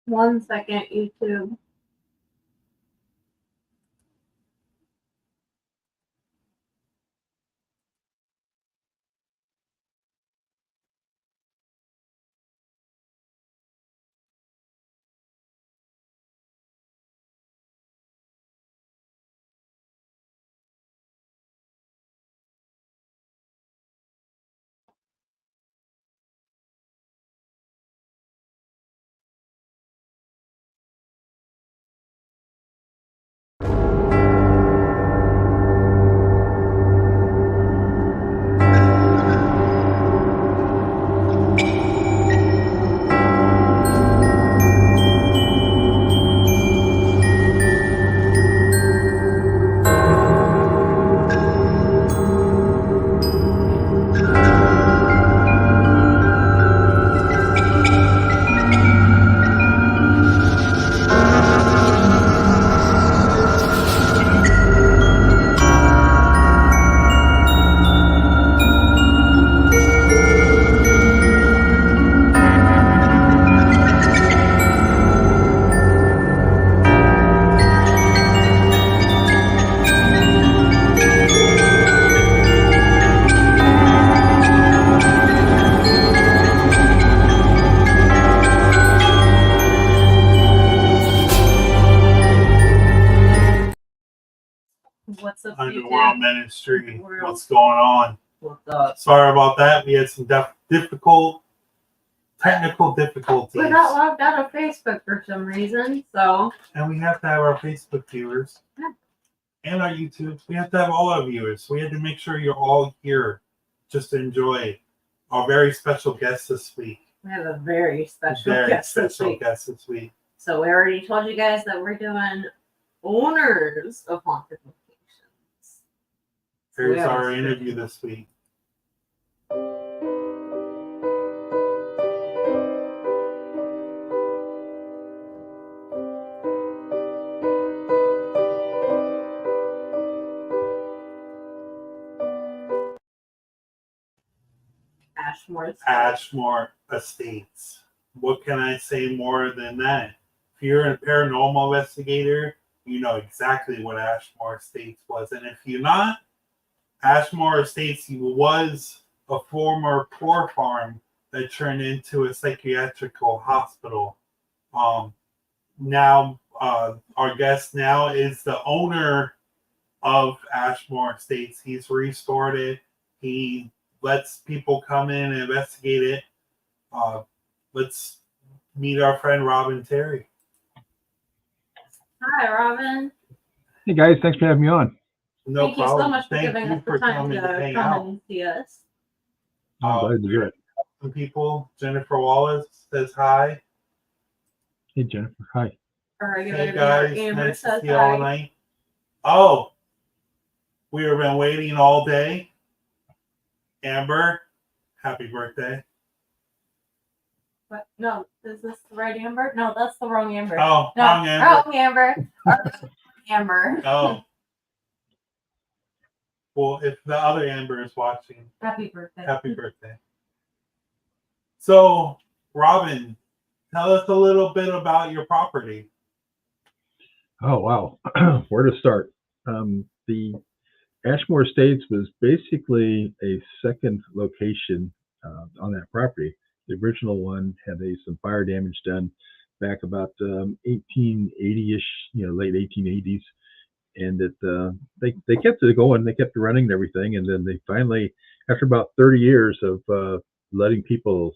1 second, YouTube. What's up, Underworld Ministry? What's going on? What's up? Sorry about that. We had some technical difficulties. We got logged out of Facebook for some reason, so. And we have to have our Facebook viewers. Yeah. And our YouTube. We have to have all our viewers. We had to make sure you're all here just to enjoy our very special guest this week. We have a very special guest this week. So we already told you guys that we're doing owners of haunted locations. Here's our interview this week. Asmore Estates. What can I say more than that? If you're a paranormal investigator, you know exactly what Asmore Estates was. And if you're not, Asmore Estates was a former poor farm that turned into a psychiatrical hospital. Now, our guest now is the owner of Asmore Estates. He's restored it. He lets people come in and investigate it. Let's meet our friend Robin Terry. Hi, Robin. Hey guys, thanks for having me on. No Thank problem. you so much for Thank giving you us for the time coming to hang come out. and see us. I'm glad to do it. Some people, Jennifer Wallace says hi. Hey Jennifer, hi. Hey guys, nice to see you all tonight. Oh, we have been waiting all day. Amber, happy birthday. What? No, is this the right Amber? No, that's the wrong Amber. Oh, no, wrong Amber. Wrong Amber. Amber. Oh. Well, if the other Amber is watching, Happy birthday. Happy birthday. So, Robin, tell us a little bit about your property. Oh wow, where to start? The Asmore Estates was basically a second location on that property. The original one had some fire damage done back about 1880-ish, late 1880s, and they kept it going, they kept it running and everything, and then they finally, after about 30 years of letting people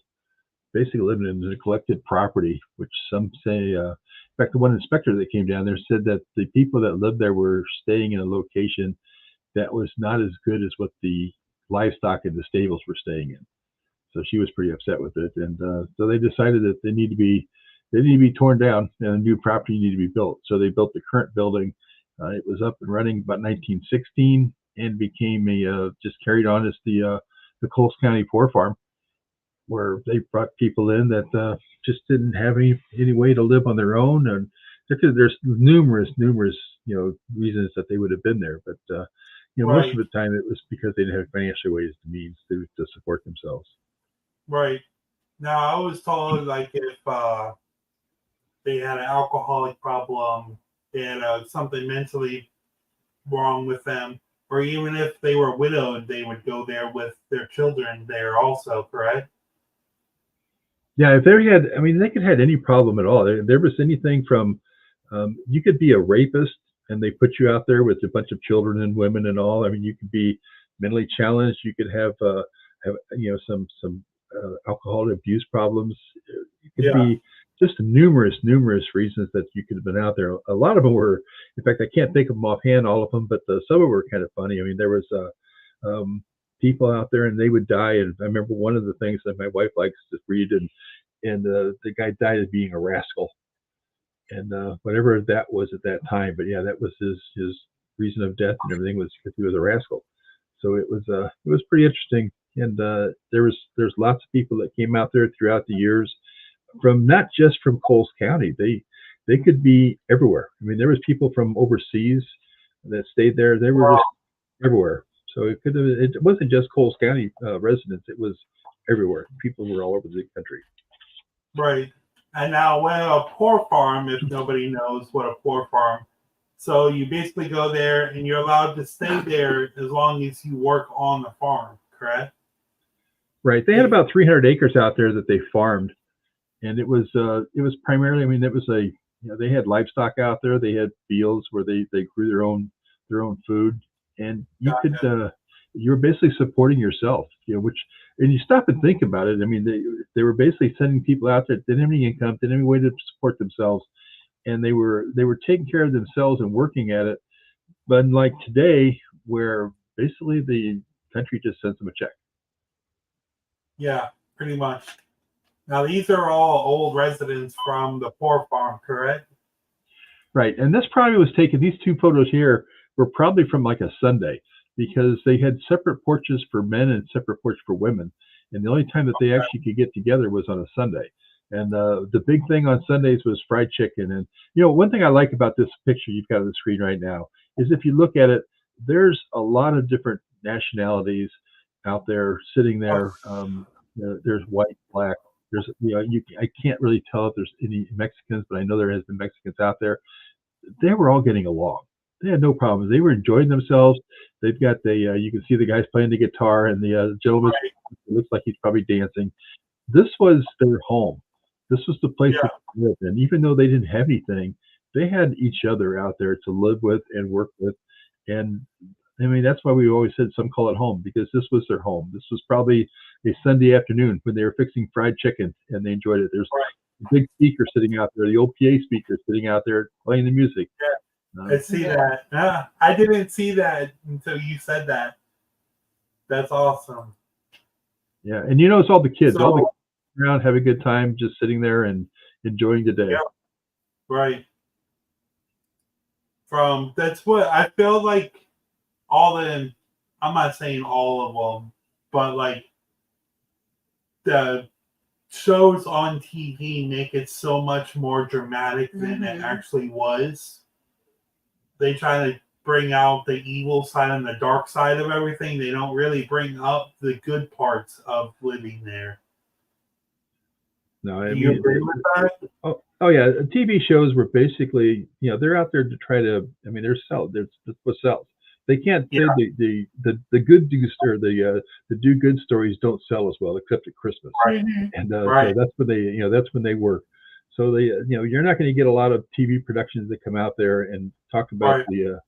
basically living in neglected property, which some say, in fact, the one inspector that came down there said that the people that lived there were staying in a location that was not as good as what the livestock in the stables were staying in. So she was pretty upset with it, and so they decided that they need to be torn down and a new property needed to be built. So they built the current building. It was up and running about 1916 and became just carried on as the Coles County Poor Farm, where they brought people in that just didn't have any way to live on their own, and there's numerous reasons that they would have been there, but Right. Most of the time it was because they didn't have financial ways to means to support themselves. Right. Now, I was told, like, they had an alcoholic problem, they had something mentally wrong with them, or even if they were widowed, they would go there with their children there also, correct? Yeah, if they had, I mean, they could have had any problem at all. There was anything from, you could be a rapist and they put you out there with a bunch of children and women and all. I mean, you could be mentally challenged. You could have some alcohol abuse problems. It could Yeah. be just numerous reasons that you could have been out there. A lot of them were, in fact, I can't think of them offhand, all of them, but some of them were kind of funny. I mean, there was people out there and they would die. And I remember one of the things that my wife likes to read, and the guy died of being a rascal, and whatever that was at that time. But yeah, that was his reason of death and everything, was because he was a rascal. So it was pretty interesting, and there's lots of people that came out there throughout the years, from not just from Coles County. They could be everywhere. I mean, there was people from overseas that stayed there. They were just everywhere. So it wasn't just Coles County residents. It was everywhere. People were all over the country. Right. And now, when a poor farm, if nobody knows what a poor farm, so you basically go there and you're allowed to stay there as long as you work on the farm, correct? Right. They had about 300 acres out there that they farmed, and it was primarily. I mean, it was they had livestock out there. They had fields where they grew their own food, and you you were basically supporting yourself. And you stop and think about it. I mean, they were basically sending people out there that didn't have any income, didn't have any way to support themselves, and they were taking care of themselves and working at it. But unlike today, where basically the country just sends them a check. Yeah, pretty much. Now, these are all old residents from the poor farm, correct? Right. And this probably was taken, these two photos here were probably from like a Sunday, because they had separate porches for men and separate porches for women. And the only time that they actually could get together was on a Sunday. And the big thing on Sundays was fried chicken. And, one thing I like about this picture you've got on the screen right now is, if you look at it, there's a lot of different nationalities out there sitting there. There's white, black. There's, I can't really tell if there's any Mexicans, but I know there has been Mexicans out there. They were all getting along. They had no problems. They were enjoying themselves. They've got you can see the guys playing the guitar, and the gentleman looks like he's probably dancing. This was their home. This was the place that they lived. And even though they didn't have anything, they had each other out there to live with and work with. And I mean, that's why we always said some call it home, because this was their home. This was probably a Sunday afternoon when they were fixing fried chicken and they enjoyed it. There's a big speaker sitting out there, the old PA speaker sitting out there playing the music. I see that. I didn't see that until you said that. That's awesome. Yeah, and it's all the kids. All the kids around have a good time just sitting there and enjoying the day. Yeah, right. That's what I feel like. I'm not saying all of them, but like the shows on TV make it so much more dramatic than it actually was. They try to bring out the evil side and the dark side of everything. They don't really bring up the good parts of living there. No, I Do you agree with that? Oh yeah, TV shows were basically, they're out there to try to. I mean, that's what sells. They can't say the good news or the do good stories don't sell as well, except at Christmas. Right. And so that's when they work. So you're not going to get a lot of TV productions that come out there and talk about the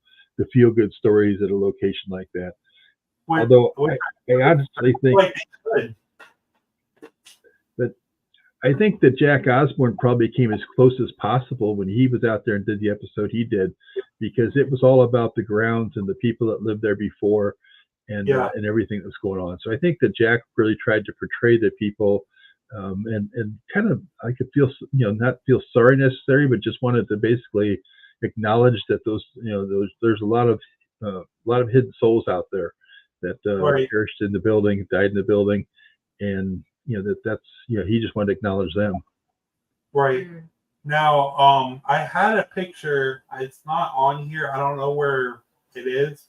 feel good stories at a location like that. Although I honestly think I think that Jack Osborne probably came as close as possible when he was out there and did the episode he did, because it was all about the grounds and the people that lived there before, and everything that was going on. So I think that Jack really tried to portray the people, and kind of, I could feel, not feel sorry necessarily, but just wanted to basically acknowledge that there's a lot of hidden souls out there that perished in the building, died in the building, and that's he just wanted to acknowledge them. Right. Now, I had a picture. It's not on here. I don't know where it is.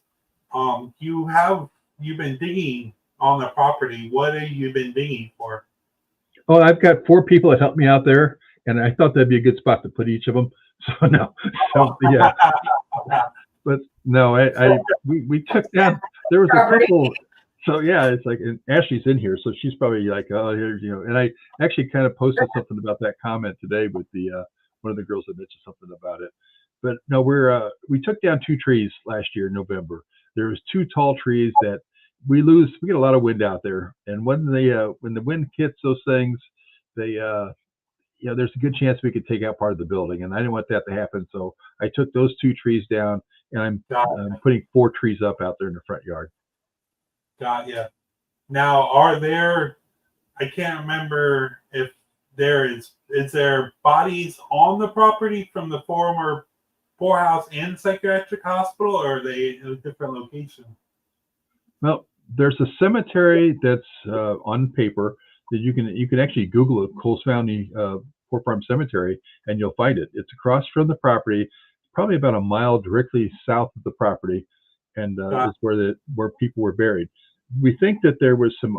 You've been digging on the property. What have you been digging for? Oh, I've got 4 people that help me out there, and I thought that'd be a good spot to put each of them. So no, so yeah, but no, we took down. There was a couple. So yeah, it's like, and Ashley's in here, so she's probably like, oh, here's, you know. And I actually kind of posted something about that comment today with the one of the girls that mentioned something about it. But no, we took down 2 trees last year in November. There was 2 tall trees that we get a lot of wind out there, and when the wind hits those things, they you know, there's a good chance we could take out part of the building, and I didn't want that to happen. So I took those 2 trees down, and I'm putting 4 trees up out there in the front yard. Got ya. Now, are there? I can't remember if is there bodies on the property from the former poorhouse and psychiatric hospital, or are they in a different location? Well, there's a cemetery that's on paper that you can actually Google it, Coles County Poor Farm Cemetery, and you'll find it. It's across from the property, probably about a mile directly south of the property, and is where people were buried. We think that there was some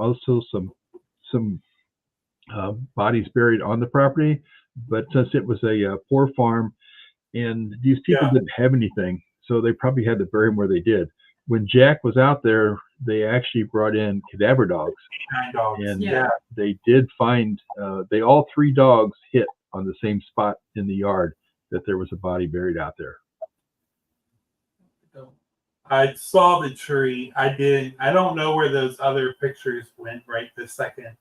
bodies buried on the property, but since it was a poor farm and these people didn't have anything, so they probably had to bury them where they did. When Jack was out there, they actually brought in cadaver dogs, and they did find all 3 dogs hit on the same spot in the yard that there was a body buried out there. I saw the tree. I don't know where those other pictures went right this second.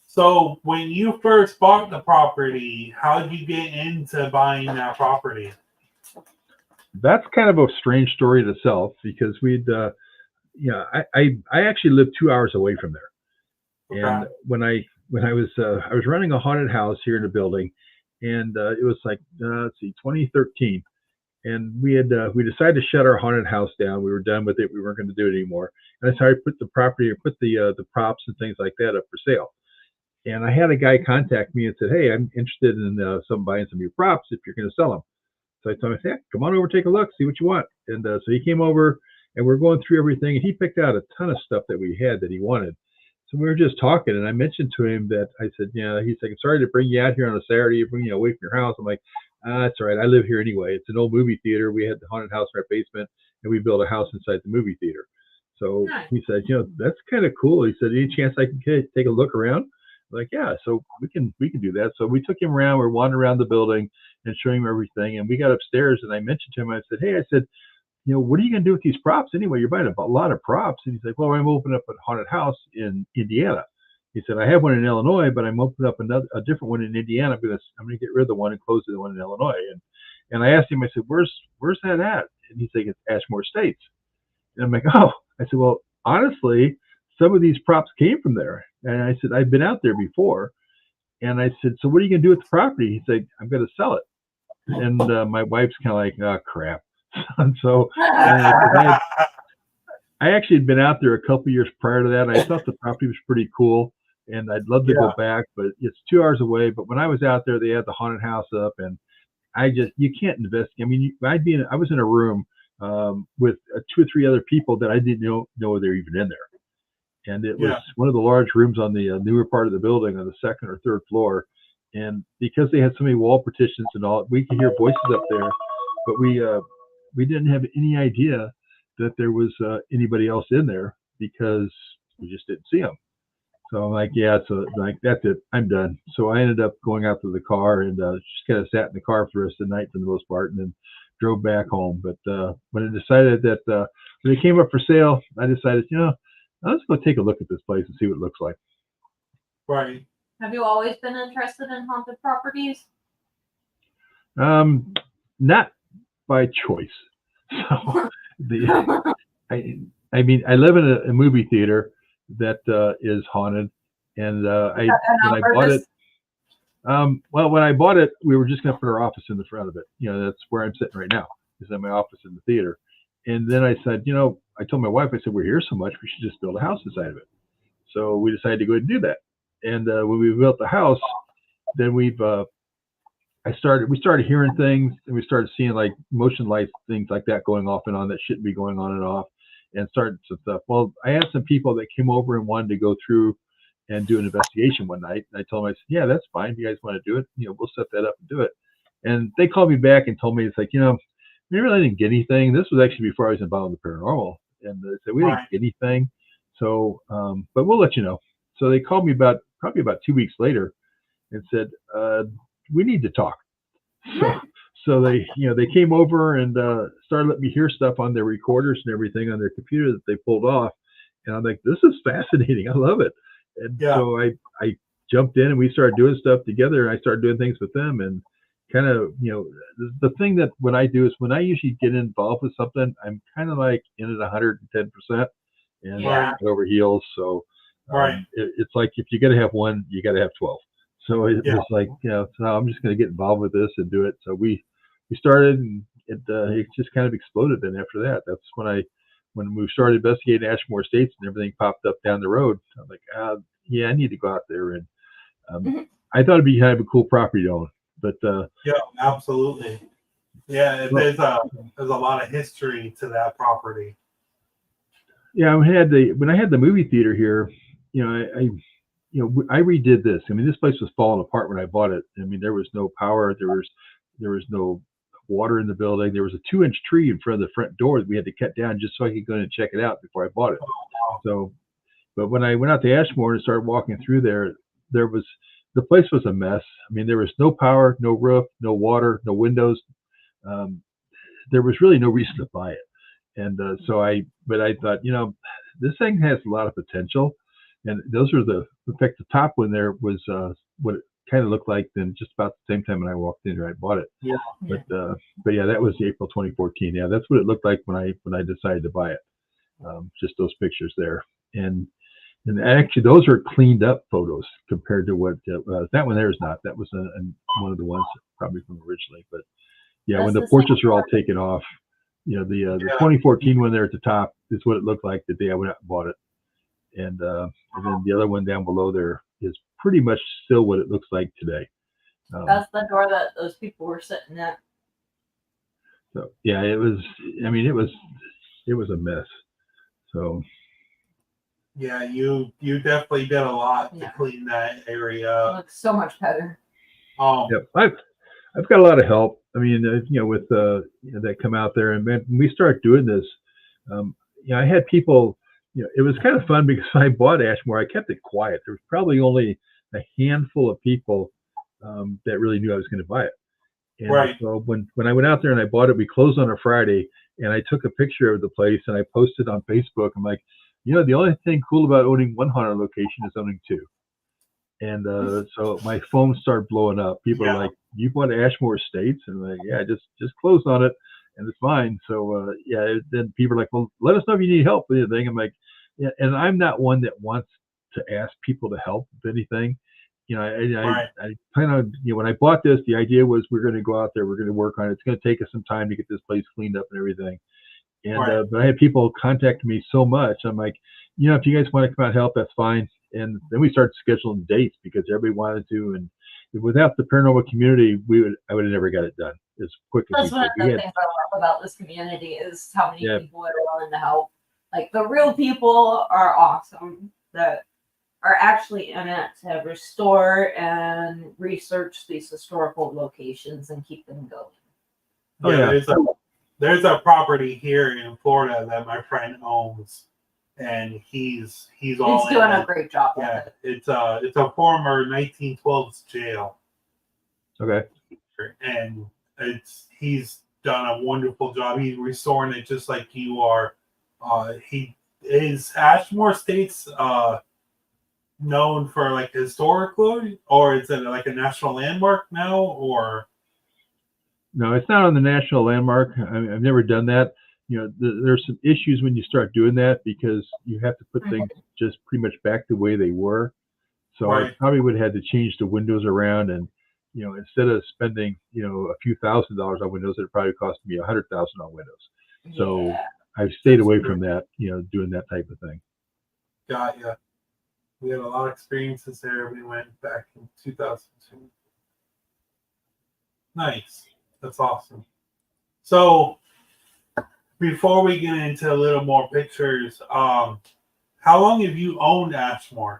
So when you first bought the property, how did you get into buying that property? That's kind of a strange story in itself, because I actually lived 2 hours away from there. Okay. And when I was running a haunted house here in the building, and it was like 2013. And we decided to shut our haunted house down. We were done with it. We weren't going to do it anymore. And I started to put the property, or put the props and things like that up for sale. And I had a guy contact me and said, "Hey, I'm interested in buying some of your props if you're going to sell them." So I told him, "Yeah, come on over, take a look, see what you want." And so he came over, and we're going through everything. And he picked out a ton of stuff that we had that he wanted. So we were just talking, and I mentioned to him that I said, he's like, "I'm sorry to bring you out here on a Saturday, bring you away from your house." I'm like, "That's all right. I live here anyway. It's an old movie theater. We had the haunted house in our basement, and we built a house inside the movie theater." So he said, "That's kind of cool." He said, "Any chance I can take a look around?" I'm like, "Yeah, so we can do that." So we took him around. We're wandering around the building and showing him everything. And we got upstairs, and I mentioned to him, I said, "Hey," I said, "what are you going to do with these props anyway? You're buying a lot of props." And he's like, "Well, I'm opening up a haunted house in Indiana." He said, "I have one in Illinois, but I'm opening up a different one in Indiana. I'm going to get rid of the one and close the one in Illinois." And I asked him, I said, "Where's that at?" And he's like, "It's Asmore Estates." And I'm like, "Oh." I said, "Well, honestly, some of these props came from there." And I said, "I've been out there before." And I said, "So what are you going to do with the property?" He's like, "I'm going to sell it." And my wife's kind of like, "Oh, crap." And so I actually had been out there a couple years prior to that. And I thought the property was pretty cool, and I'd love to go back, but it's 2 hours away. But when I was out there, they had the haunted house up, and you can't invest. I mean, I was in a room with 2 or 3 other people that I didn't know they were even in there. And it was one of the large rooms on the newer part of the building on the 2nd or 3rd floor. And because they had so many wall partitions and all, we could hear voices up there, but we didn't have any idea that there was anybody else in there, because we just didn't see them. So I'm like, "Yeah, so like, that's it. I'm done." So I ended up going out to the car and just kind of sat in the car for the rest of the night for the most part, and then drove back home. But when I decided that when it came up for sale, I decided, let's go take a look at this place and see what it looks like. Right. Have you always been interested in haunted properties? Not by choice. So I mean, I live in a movie theater that is haunted, and when I bought it, when I bought it, we were just going to put our office in the front of it. That's where I'm sitting right now, is in my office in the theater. And then I said, I told my wife, I said, "We're here so much, we should just build a house inside of it." So we decided to go ahead and do that. And when we built the house, then we started hearing things, and we started seeing like motion lights, things like that going off and on that shouldn't be going on and off, and started some stuff. Well, I had some people that came over and wanted to go through and do an investigation one night. And I told them, I said, yeah, that's fine. If you guys want to do it, we'll set that up and do it. And they called me back and told me, it's like, we really didn't get anything. This was actually before I was involved in the paranormal. And they said, we didn't get anything. So, but we'll let you know. So they called me probably about 2 weeks later and said, we need to talk. So they came over and started letting me hear stuff on their recorders and everything on their computer that they pulled off. And I'm like, this is fascinating. I love it. And so I jumped in and we started doing stuff together. And I started doing things with them and kind of, the thing that when I do is when I usually get involved with something, I'm kind of like in it 110% and head over heels. So it's like if you got to have one, you got to have 12. So it was like, so I'm just going to get involved with this and do it. So we started and it just kind of exploded. Then after that, that's when we started investigating Asmore Estates and everything popped up down the road. I'm like, I need to go out there. And I thought it'd be kind of a cool property to own. But absolutely. Yeah, there's a lot of history to that property. Yeah, when I had the movie theater here, I redid this. I mean, this place was falling apart when I bought it. I mean, there was no power. There was no water in the building. There was a 2-inch tree in front of the front door that we had to cut down just so I could go in and check it out before I bought it. So, but when I went out to Asmore and started walking through there, the place was a mess. I mean, there was no power, no roof, no water, no windows. There was really no reason to buy it. And but I thought, this thing has a lot of potential. And those are in fact, the top one there was what it kind of looked like then just about the same time when I walked in or I bought it. Yeah. But yeah, that was April 2014. Yeah, that's what it looked like when I decided to buy it. Just those pictures there. And actually, those are cleaned up photos compared to what that one there is not. That was one of the ones probably from originally. But yeah, when the portraits are all taken off, the 2014 one there at the top is what it looked like the day I went out and bought it. And then the other one down below there is pretty much still what it looks like today. That's the door that those people were sitting at. So yeah, it was. I mean, it was a mess. So. Yeah, you definitely did a lot to clean that area up. It looks so much better. Yep, I've got a lot of help. I mean, with that come out there, and when we start doing this, I had people. It was kind of fun because I bought Asmore. I kept it quiet. There was probably only a handful of people that really knew I was going to buy it. And so when I went out there and I bought it, we closed on a Friday, and I took a picture of the place and I posted on Facebook. I'm like, the only thing cool about owning one haunted location is owning two. And so my phone started blowing up. People are like, you bought Asmore Estates? And I'm like, yeah, just closed on it and it's fine. So then people are like, well, let us know if you need help with anything. I'm like, yeah, and I'm not one that wants to ask people to help with anything. I plan on, when I bought this, the idea was we're going to go out there, we're going to work on it. It's going to take us some time to get this place cleaned up and everything. And but I had people contact me so much. I'm like, if you guys want to come out and help, that's fine. And then we started scheduling dates because everybody wanted to. And without the paranormal community, I would have never got it done as quick as we could. That's one of the things I love about this community is how many people are willing to help. Like the real people are awesome that are actually in it to restore and research these historical locations and keep them going. There's a property here in Florida that my friend owns, and he's doing a great job. Yeah, it's a former 1912s jail. Okay. And he's done a wonderful job. He's restoring it just like you are. He is Asmore Estates known for like historically, or is it like a national landmark now, or? No, it's not on the national landmark. I've never done that. There's some issues when you start doing that because you have to put things just pretty much back the way they were. So I probably would have had to change the windows around, and instead of spending a few $1,000s on windows, it probably cost me $100,000 on windows. So I've stayed away from that. Doing that type of thing. Got ya. We had a lot of experiences there. We went back in 2002. Nice. That's awesome. So before we get into a little more pictures, how long have you owned Asmore?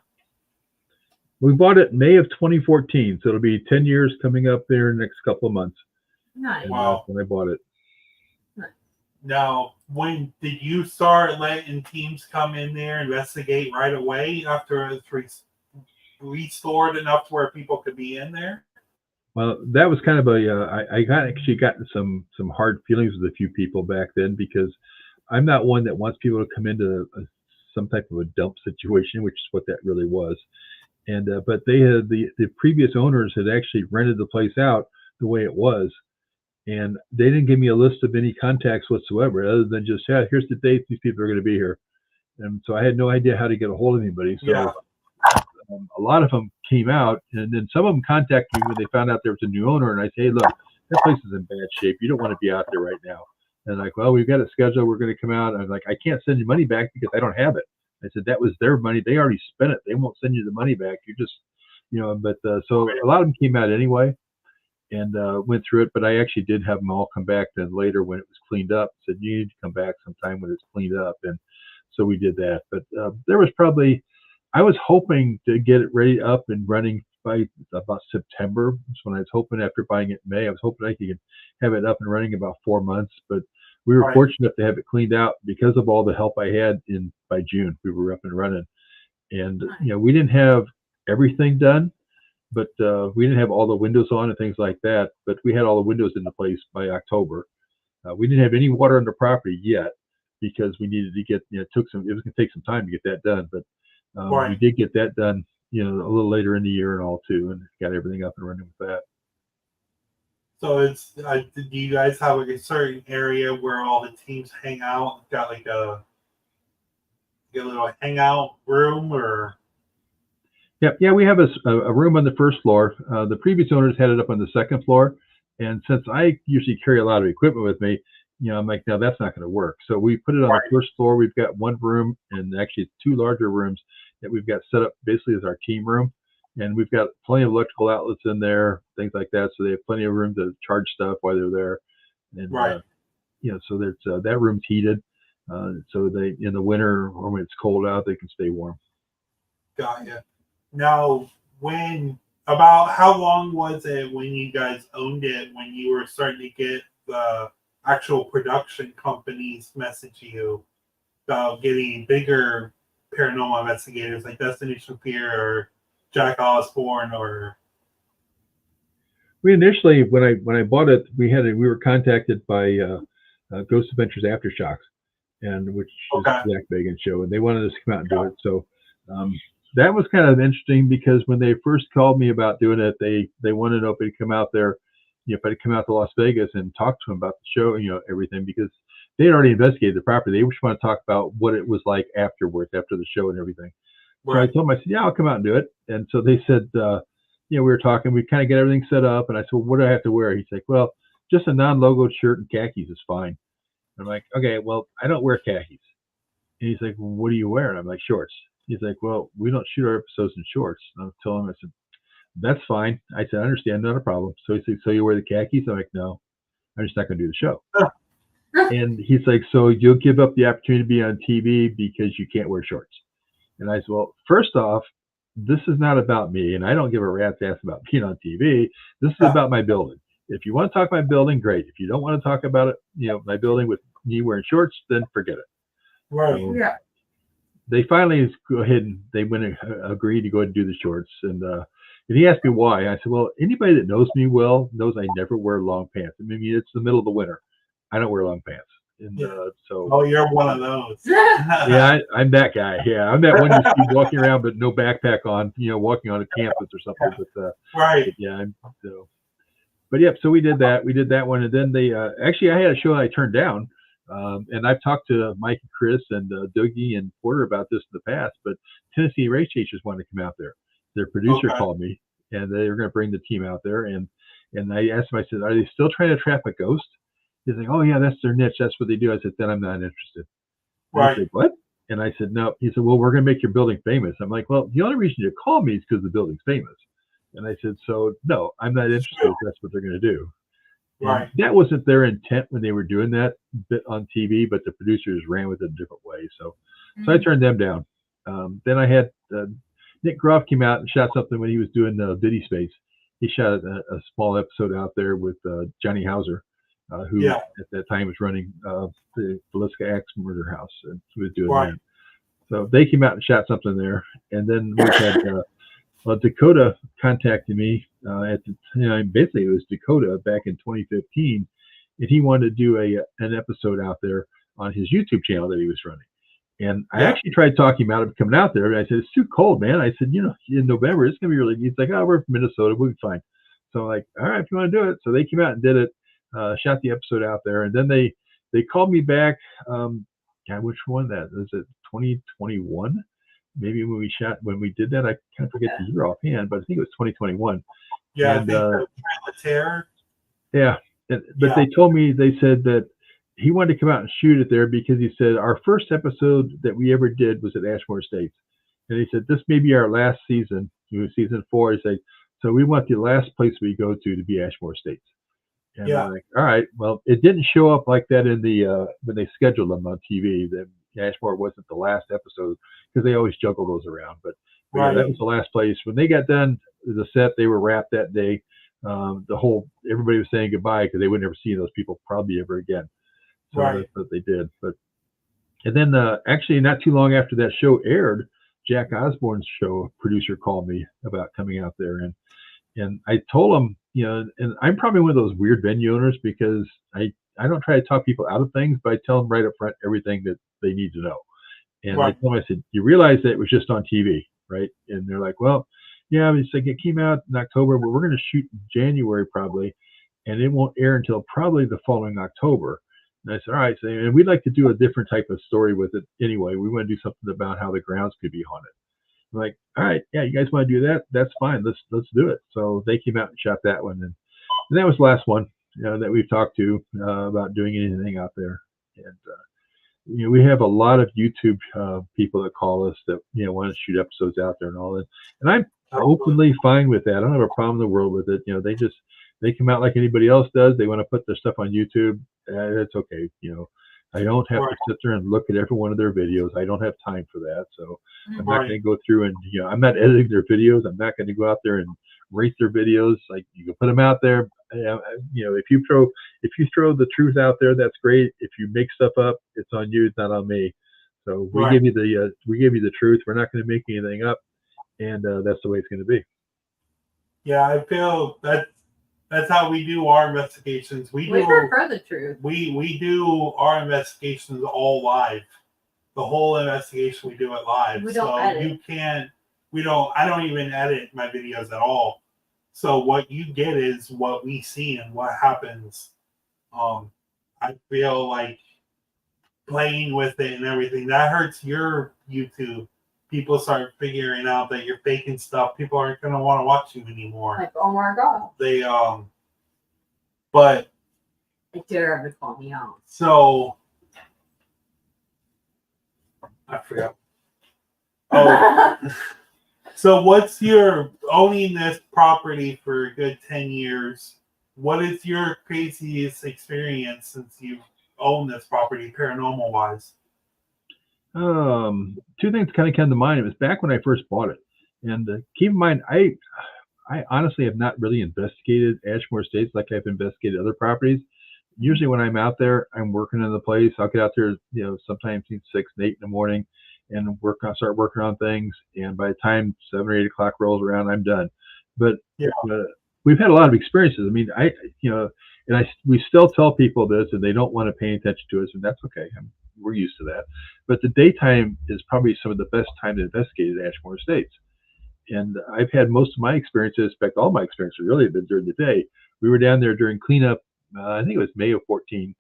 We bought it May of 2014, so it'll be 10 years coming up there in the next couple of months. Nice. And Wow. when I bought it. Now, when did you start letting teams come in there, investigate right away after it's restored enough to where people could be in there? Well, that was kind of I actually got some hard feelings with a few people back then because I'm not one that wants people to come into some type of a dump situation, which is what that really was. And but they had the previous owners had actually rented the place out the way it was, and they didn't give me a list of any contacts whatsoever, other than just, yeah, here's the date these people are going to be here. And so I had no idea how to get a hold of anybody. So Yeah. a lot of them came out, and then some of them contacted me when they found out there was a new owner. And I say, hey, look, that place is in bad shape. You don't want to be out there right now. And like, well, we've got a schedule. We're going to come out. And I'm like, I can't send you money back because I don't have it. I said, that was their money. They already spent it. They won't send you the money back. You just, but so a lot of them came out anyway and went through it. But I actually did have them all come back then later when it was cleaned up. Said, you need to come back sometime when it's cleaned up. And so we did that. But there was probably, I was hoping to get it ready up and running by about September. That's when I was hoping after buying it in May. I was hoping I could have it up and running about 4 months. But we were fortunate to have it cleaned out because of all the help I had by June. We were up and running. And, we didn't have everything done, but we didn't have all the windows on and things like that. But we had all the windows into place by October. We didn't have any water on the property yet because we needed to get, it was going to take some time to get that done. But we did get that done, a little later in the year and all too, and got everything up and running with that. So do you guys have like a certain area where all the teams hang out? Got like a little hangout room or? Yeah, we have a room on the first floor. The previous owners had it up on the second floor, and since I usually carry a lot of equipment with me, I'm like, no, that's not going to work. So we put it on the first floor. We've got one room, and actually 2 larger rooms that we've got set up basically as our team room. And we've got plenty of electrical outlets in there, things like that. So they have plenty of room to charge stuff while they're there. And, so there's that room's heated. So they, in the winter or when it's cold out, they can stay warm. Got you. Now, about how long was it when you guys owned it, when you were starting to get the actual production companies message you about getting bigger paranormal investigators like Destination Fear or Jack Osborne? Or we initially, when I bought it, we were contacted by Ghost Adventures Aftershocks, and which is a Jack Bagan show, and they wanted us to come out and do it. So that was kind of interesting because when they first called me about doing it, they wanted to know if I'd come out there, if I'd come out to Las Vegas and talk to them about the show, everything, because they had already investigated the property. They just want to talk about what it was like afterwards, after the show and everything. So I told them, I said, yeah, I'll come out and do it. And so they said, we were talking, we kind of get everything set up. And I said, well, what do I have to wear? He's like, well, just a non-logoed shirt and khakis is fine. I'm like, okay, well, I don't wear khakis. And he's like, well, what do you wear? And I'm like, shorts. He's like, well, we don't shoot our episodes in shorts. And I told him, I said, that's fine. I said, I understand, not a problem. So he said, so you wear the khakis? I'm like, no, I'm just not going to do the show. And he's like, so you'll give up the opportunity to be on TV because you can't wear shorts. And I said, well, first off, this is not about me, and I don't give a rat's ass about being on TV. This is about my building. If you want to talk about my building, great. If you don't want to talk about it, my building with me wearing shorts, then forget it. Right. So they finally go ahead and they went and agreed to go ahead and do the shorts. And he asked me why. I said, well, anybody that knows me well knows I never wear long pants. I mean, it's the middle of the winter. I don't wear long pants. And you're one of those. Yeah, I'm that guy. Yeah, I'm that one you see walking around but no backpack on, walking on a campus or something. But right. But yeah, But yeah, so we did that. We did that one, and then they actually I had a show I turned down, and I've talked to Mike and Chris and Dougie and Porter about this in the past. But Tennessee Race Chasers wanted to come out there. Their producer called me, and they were going to bring the team out there. And I asked him, I said, are they still trying to trap a ghost? He's like, oh yeah, that's their niche. That's what they do. I said, then I'm not interested. Right. He said, what? And I said, no. He said, well, we're going to make your building famous. I'm like, well, the only reason you call me is because the building's famous. And I said, so no, I'm not interested if that's what they're going to do. Right. And that wasn't their intent when they were doing that bit on TV, but the producers ran with it a different way. So I turned them down. Then I had, Nick Groff came out and shot something when he was doing Diddy Space. He shot a small episode out there with Johnny Hauser, who at that time was running the Villisca Axe Murder House, and he was doing that. So they came out and shot something there, and then we had Dakota contacted me basically it was Dakota back in 2015, and he wanted to do an episode out there on his YouTube channel that he was running. And I actually tried talking him out of coming out there, and I said, it's too cold, man. I said, in November, it's going to be really, he's like, oh, we're from Minnesota, we'll be fine. So I'm like, all right, if you want to do it. So they came out and did it, shot the episode out there, and then they called me back. Which one that? Was it 2021? Maybe when we did that, I can't forget the year offhand, but I think it was 2021. Yeah, and, I think Terror. Yeah, but they told me, they said that he wanted to come out and shoot it there because he said our first episode that we ever did was at Asmore Estates, and he said this may be our last season, season 4. He said, so we want the last place we go to be Asmore Estates. And I'm like, all right, well, it didn't show up like that in the when they scheduled them on TV. That Ashmore wasn't the last episode because they always juggle those around. But yeah, that was the last place. When they got done the set, they were wrapped that day. Everybody was saying goodbye because they would never see those people probably ever again. So that's what they did. And then actually not too long after that show aired, Jack Osborne's show producer called me about coming out there, and I told him, and I'm probably one of those weird venue owners because I don't try to talk people out of things, but I tell them right up front everything that they need to know. And I told them, I said, you realize that it was just on TV, right? And they're like, well, yeah, it's like it came out in October, but we're going to shoot in January probably, and it won't air until probably the following October. And I said, all right, so, and we'd like to do a different type of story with it anyway. We want to do something about how the grounds could be haunted. I'm like, all right, yeah, you guys want to do that? That's fine. Let's do it. So they came out and shot that one, and that was the last one that we've talked to about doing anything out there. And we have a lot of YouTube people that call us that want to shoot episodes out there and all that, and I'm openly fine with that. I don't have a problem in the world with it. They come out like anybody else does. They want to put their stuff on YouTube. That's okay. I don't have to sit there and look at every one of their videos. I don't have time for that. So I'm not going to go through and, I'm not editing their videos. I'm not going to go out there and rate their videos. Like, you can put them out there. If you throw the truth out there, that's great. If you make stuff up, it's on you. It's not on me. So we give you the truth. We're not going to make anything up. And that's the way it's going to be. Yeah, I feel that's how we do our investigations. We prefer the truth. We do our investigations all live. The whole investigation we do it live. We don't edit. You can't. I don't even edit my videos at all. So what you get is what we see and what happens. I feel like playing with it and everything that hurts your YouTube. People start figuring out that you're faking stuff. People aren't going to want to watch you anymore. Like, oh my God. They, but. I dare have to call me out. So. I forgot. Oh. So what's your owning this property for a good 10 years? What is your craziest experience since you've owned this property paranormal wise? Two things kind of come to mind. It was back when I first bought it, and keep in mind, I honestly have not really investigated Asmore Estates like I've investigated other properties. Usually, when I'm out there, I'm working in the place. I'll get out there, sometimes between 6 and 8 in the morning, and start working on things. And by the time 7 or 8 o'clock rolls around, I'm done. But we've had a lot of experiences. I mean, we still tell people this, and they don't want to pay attention to us, and that's okay. We're used to that. But the daytime is probably some of the best time to investigate at Asmore Estates. And I've had most of my experiences, in fact, all my experiences really have been during the day. We were down there during cleanup, I think it was May of 14,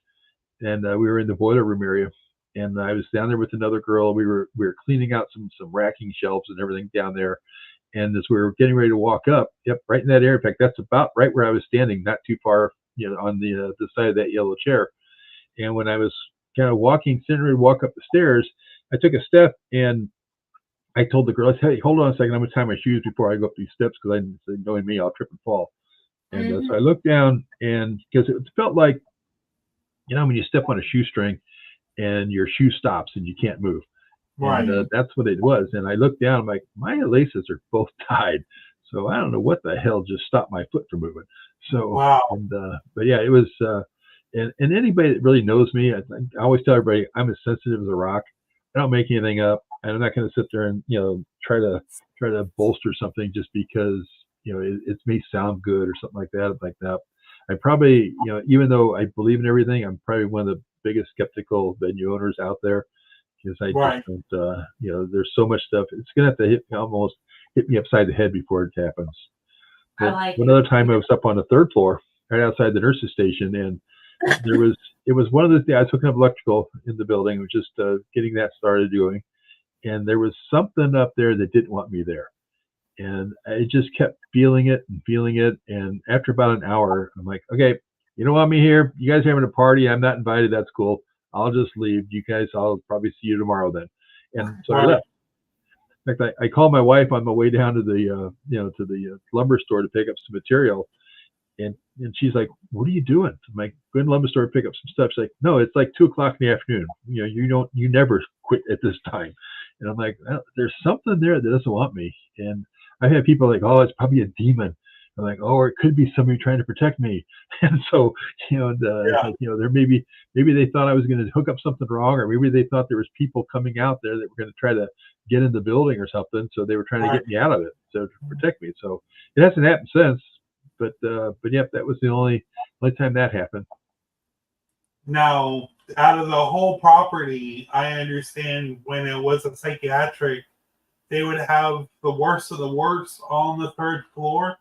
and we were in the boiler room area. And I was down there with another girl. We were cleaning out some racking shelves and everything down there. And as we were getting ready to walk up, right in that area. In fact, that's about right where I was standing, not too far, on the side of that yellow chair. And when I was kind of sitting ready to walk up the stairs, I took a step and I told the girl, "Hey, hold on a second. I'm going to tie my shoes before I go up these steps because knowing me, I'll trip and fall." And so I looked down, and because it felt like, when you step on a shoestring and your shoe stops and you can't move. Right. And that's what it was. And I looked down, I'm like, my laces are both tied. So I don't know what the hell just stopped my foot from moving. So, Wow. and, but yeah, it was, and anybody that really knows me, I always tell everybody I'm as sensitive as a rock. I don't make anything up. And I'm not going to sit there and, try to bolster something just because, it may sound good or something like that. Like that. I probably, even though I believe in everything, I'm probably one of the biggest skeptical venue owners out there because I Right. just don't, there's so much stuff. It's going to have to almost hit me upside the head before it happens. I But like one it. other time I was up on the third floor, right outside the nurse's station, and it was one of those days I was hooking up electrical in the building, was just getting that started doing, and there was something up there that didn't want me there. And I just kept feeling it and feeling it. And after about an hour, I'm like, okay, you don't want me here. You guys are having a party. I'm not invited. That's cool. I'll just leave. You guys, I'll probably see you tomorrow then. And so I Right. left. In fact, I called my wife on my way down to the, lumber store to pick up some material. And she's like, what are you doing? I'm like, go in the lumber store to pick up some stuff. She's like, no, it's like 2 o'clock in the afternoon. You never quit at this time. And I'm like, well, there's something there that doesn't want me. And I've had people like, oh, it's probably a demon. I'm like, oh, or it could be somebody trying to protect me. And so, it's like, there maybe they thought I was going to hook up something wrong, or maybe they thought there was people coming out there that were going to try to get in the building or something. So they were trying to get me out of it, so to protect me. So it hasn't happened since. But yeah, that was the only time that happened. Now, out of the whole property, I understand when it was a psychiatric, they would have the worst of the worst on the third floor.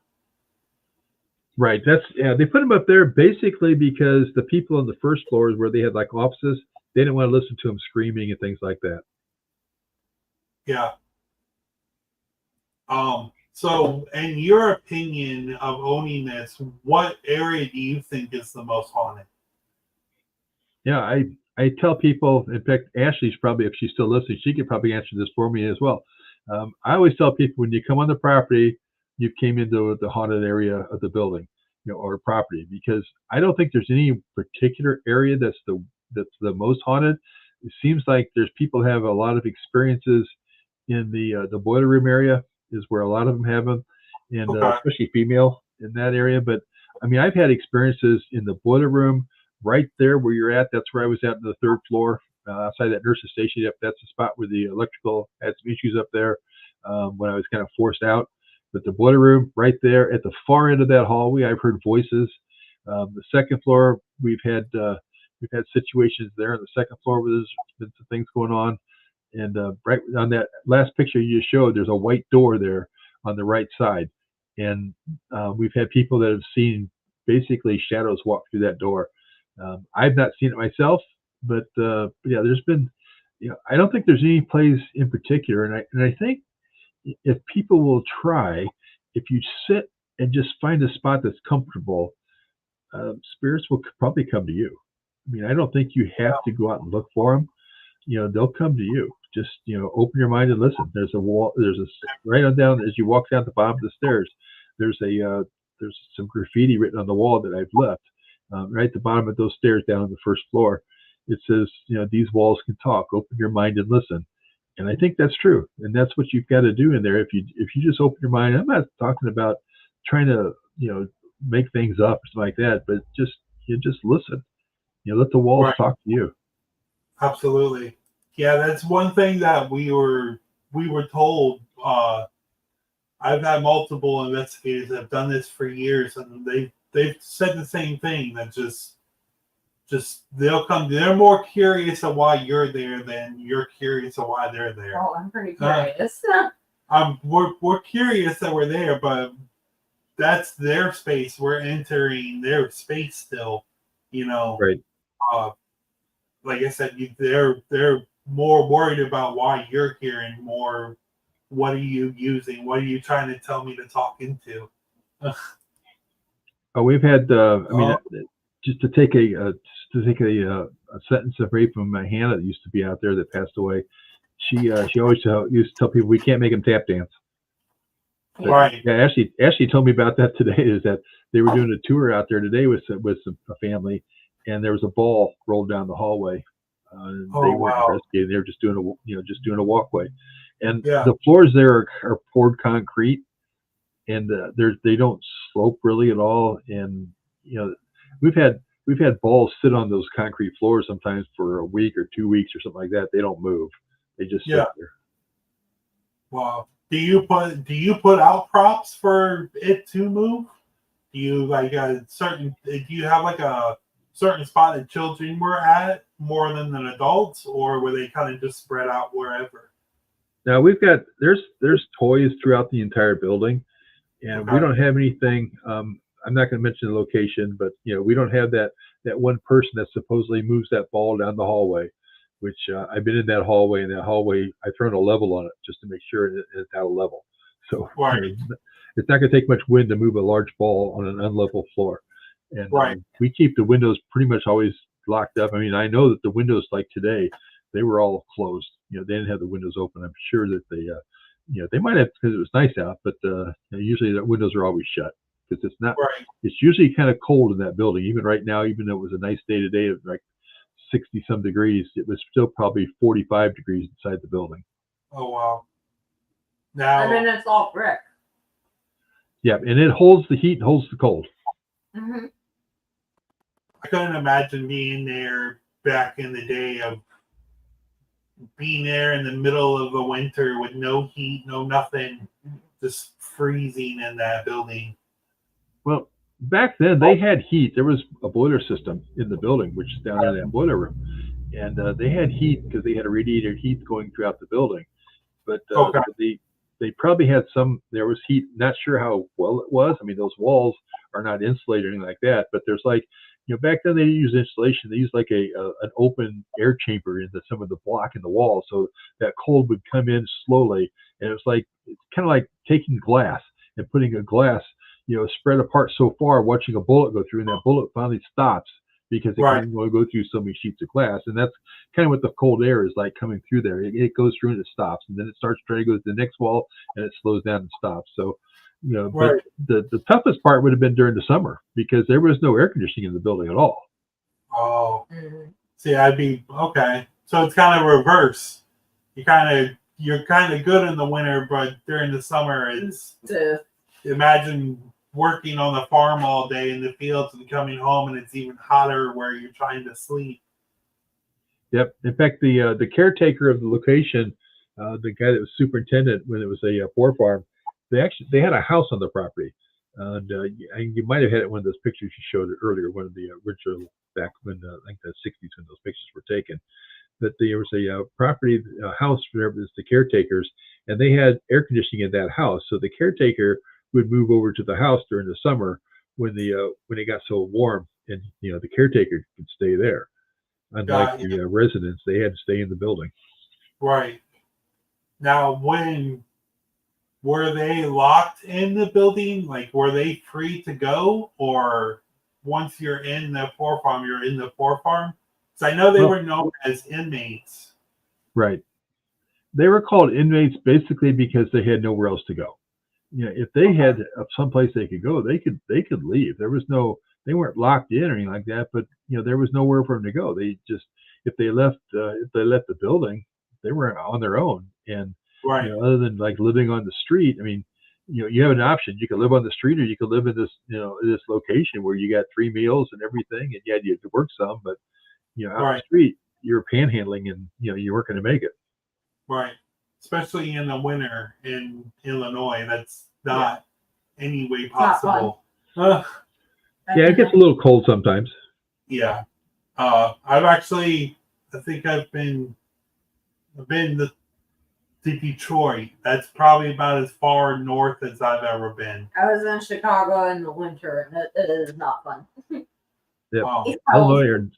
Right. They put them up there basically because the people on the first floors where they had like offices, they didn't want to listen to them screaming and things like that. Yeah. So, in your opinion of owning this, what area do you think is the most haunted? Yeah, I tell people, in fact, Ashley's probably, if she's still listening, she could probably answer this for me as well. I always tell people when you come on the property, you came into the haunted area of the building, or property, because I don't think there's any particular area that's the most haunted. It seems like there's people have a lot of experiences in the boiler room area is where a lot of them have them, and especially female in that area. But I mean, I've had experiences in the boiler room right there where you're at. That's where I was at on the third floor, outside that nurse's station. Yep, that's the spot where the electrical had some issues up there when I was kind of forced out. But the boiler room right there at the far end of that hallway, I've heard voices. The second floor, we've had situations there. On the second floor, where there's been some things going on. And right on that last picture you showed, there's a white door there on the right side. And we've had people that have seen basically shadows walk through that door. I've not seen it myself, but yeah, there's been, I don't think there's any place in particular. And I think if people will try, if you sit and just find a spot that's comfortable, spirits will probably come to you. I mean, I don't think you have to go out and look for them. They'll come to you. Just, open your mind and listen. There's a wall. Right on down as you walk down the bottom of the stairs. There's some graffiti written on the wall that I've left. Right at the bottom of those stairs down on the first floor. It says, these walls can talk. Open your mind and listen. And I think that's true. And that's what you've got to do in there. If you just open your mind, I'm not talking about trying to, make things up or something like that, but just listen. Let the walls talk to you. Absolutely. Yeah, that's one thing that we were told. I've had multiple investigators that have done this for years, and they've said the same thing. That just they'll come. They're more curious of why you're there than you're curious of why they're there. Oh, I'm pretty curious. We're curious that we're there, but that's their space. We're entering their space still. Right. Like I said, they're more worried about why you're here and more, what are you using? What are you trying to tell me to talk into? We've had, just to take a sentence away from my Hannah that used to be out there that passed away. She always used to tell people we can't make them tap dance. But, right. Yeah, Ashley told me about that today. Is that they were doing a tour out there today with a family, and there was a ball rolled down the hallway Oh, They weren't wow. investigating; they were just doing a walkway, and Yeah. the floors there are poured concrete, and they don't slope really at all. And you know, we've had balls sit on those concrete floors sometimes for a week or 2 weeks or something like that. They don't move; they just sit Yeah. there. Wow. Do you put out props for it to move? Do you like a certain? Do you have like a certain spot that children were at more than adults, or were they kind of just spread out wherever? Now we've got there's toys throughout the entire building, and we Okay. don't have anything. I'm not going to mention the location, but we don't have that one person that supposedly moves that ball down the hallway. Which I've been in that hallway. In that hallway, I've thrown a level on it just to make sure it's at a level. So Right. it's not going to take much wind to move a large ball on an unlevel floor. And Right. we keep the windows pretty much always locked up. I mean, I know that the windows like today, they were all closed. They didn't have the windows open. I'm sure that they might have because it was nice out, but usually the windows are always shut because it's not. Right. It's usually kind of cold in that building. Even right now, even though it was a nice day today, it was like 60 some degrees, it was still probably 45 degrees inside the building. Oh, wow. And then Now, it's all brick. Yeah, and it holds the heat and holds the cold. Mm-hmm. I couldn't imagine being there back in the day of being there in the middle of the winter with no heat, no nothing, just freezing in that building. Well, back then they had heat. There was a boiler system in the building, which is down in that boiler room, and they had heat because they had a radiator heat going throughout the building. But Okay. they probably had some. There was heat. Not sure how well it was. I mean, those walls are not insulated or anything like that. But there's like, back then they didn't use insulation. They used like an open air chamber into some of the block in the wall, so that cold would come in slowly. And it was like it's kind of like taking glass and putting a glass, spread apart so far, watching a bullet go through, and that bullet finally stops because it Right. can only go through so many sheets of glass. And that's kind of what the cold air is like coming through there. It goes through and it stops, and then it starts trying to go to the next wall, and it slows down and stops. So, Right. but the toughest part would have been during the summer because there was no air conditioning in the building at all. Oh, Mm-hmm. see, I'd be okay. So it's kind of reverse. You're kind of good in the winter, but during the summer, it's imagine working on the farm all day in the fields and coming home, and it's even hotter where you're trying to sleep. Yep. In fact, the caretaker of the location, the guy that was superintendent when it was a poor farm, they had a house on the property, and you might have had it one of those pictures you showed earlier, one of the original back when I think the '60s when those pictures were taken. But there was a property house there was the caretakers, and they had air conditioning in that house. So the caretaker would move over to the house during the summer when it got so warm, and the caretaker could stay there. Unlike Got you. the residents, they had to stay in the building. Right. Now, when were they locked in the building? Like, were they free to go, or once you're in the poor farm, you're in the poor farm? Because I know they were known as inmates. Right. They were called inmates basically because they had nowhere else to go. If they had someplace they could go, they could leave. They weren't locked in or anything like that, but there was nowhere for them to go. They just if they left the building, they were on their own. And Right. other than like living on the street, I mean, you have an option. You could live on the street, or you could live in this location where you got 3 meals and everything, and you had to work some, but out the Right. street, you're panhandling, and you weren't going to make it. Right. Especially in the winter in Illinois, that's not any way possible. Yeah, it gets a little cold sometimes. Yeah. I think I've been to Detroit. That's probably about as far north as I've ever been. I was in Chicago in the winter, and it is not fun. Yeah, Oh, Illinois,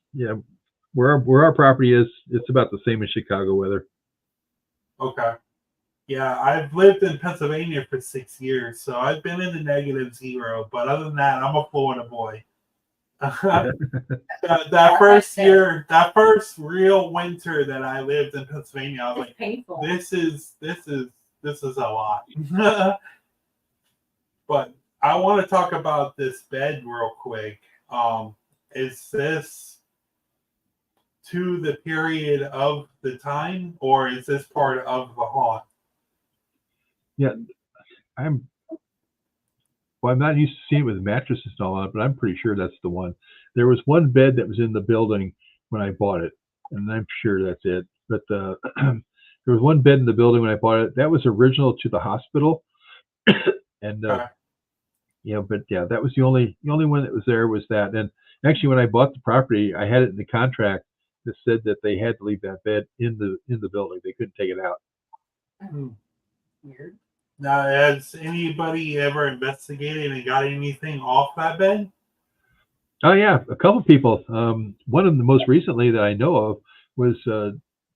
where our property is, it's about the same as Chicago weather. okay. Yeah, I've lived in Pennsylvania for 6 years, so I've been in the -0. But other than that, I'm a Florida boy. that first real winter that I lived in Pennsylvania, I was It's like, painful. this is a lot. But I want to talk about this bed real quick. Is this to the period of the time, or is this part of the haunt? Yeah, I'm not used to seeing it with mattresses and all on it, but I'm pretty sure that's the one. There was one bed that was in the building when I bought it, and I'm sure that's it. But there was one bed in the building when I bought it. That was original to the hospital, and Okay. but yeah, that was the only one that was there was that. And actually, when I bought the property, I had it in the contract that said that they had to leave that bed in the building. They couldn't take it out. Weird. Now, has anybody ever investigated and got anything off that bed? Oh yeah, a couple people. One of the most recently that I know of was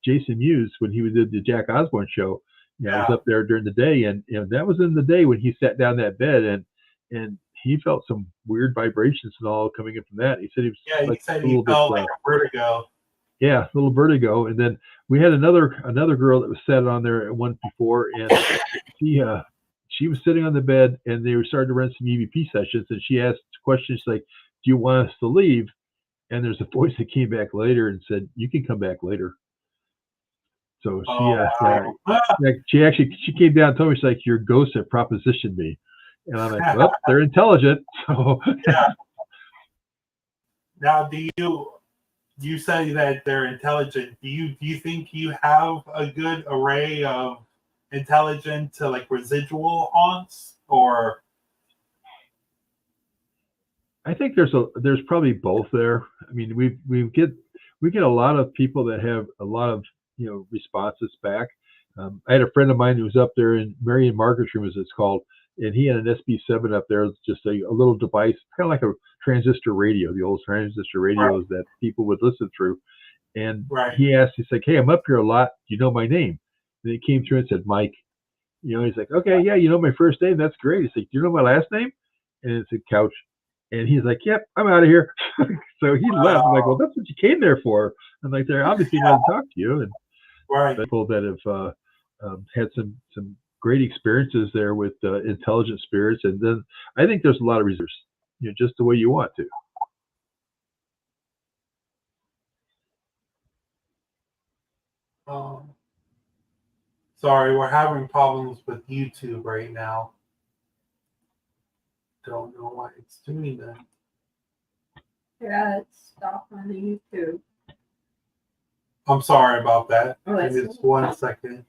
Jason Mewes when he did the Jack Osborne show. I was up there during the day, and that was in the day when he sat down that bed, and he felt some weird vibrations and all coming in from that. He said he was He said a little he felt bit, like a vertigo. Yeah, a little vertigo. And then we had another girl that was sat on there at one before, and she was sitting on the bed, and they were starting to run some EVP sessions, and she asked questions like, "Do you want us to leave?" And there's a voice that came back later and said, "You can come back later." So she came down and told me, she's like, "Your ghosts have propositioned me," and I'm like, "Well, they're intelligent." So Now, you say that they're intelligent. Do you think you have a good array of intelligent to like residual haunts, or? I think there's probably both there. I mean, we get a lot of people that have a lot of responses back. I had a friend of mine who was up there in Marion Margaret's room, as it's called, and he had an SB7 up there, just a little device, kind of like a transistor radio, the old transistor radios that people would listen through. And he asked, he's like, "Hey, I'm up here a lot. Do you know my name?" And he came through and said, "Mike." He's like, "Okay, yeah, you know my first name. That's great." He's like, "Do you know my last name?" And it's a Couch. And he's like, "Yep, I'm out of here." So he left. I'm like, "Well, that's what you came there for." I'm like, "They're obviously want to talk to you." And people that have had some great experiences there with intelligent spirits, and then I think there's a lot of reasons, just the way you want to. Sorry, we're having problems with YouTube right now. Don't know why it's doing that. Yeah, it's stopped on the YouTube. I'm sorry about that. Oh, just 1 second.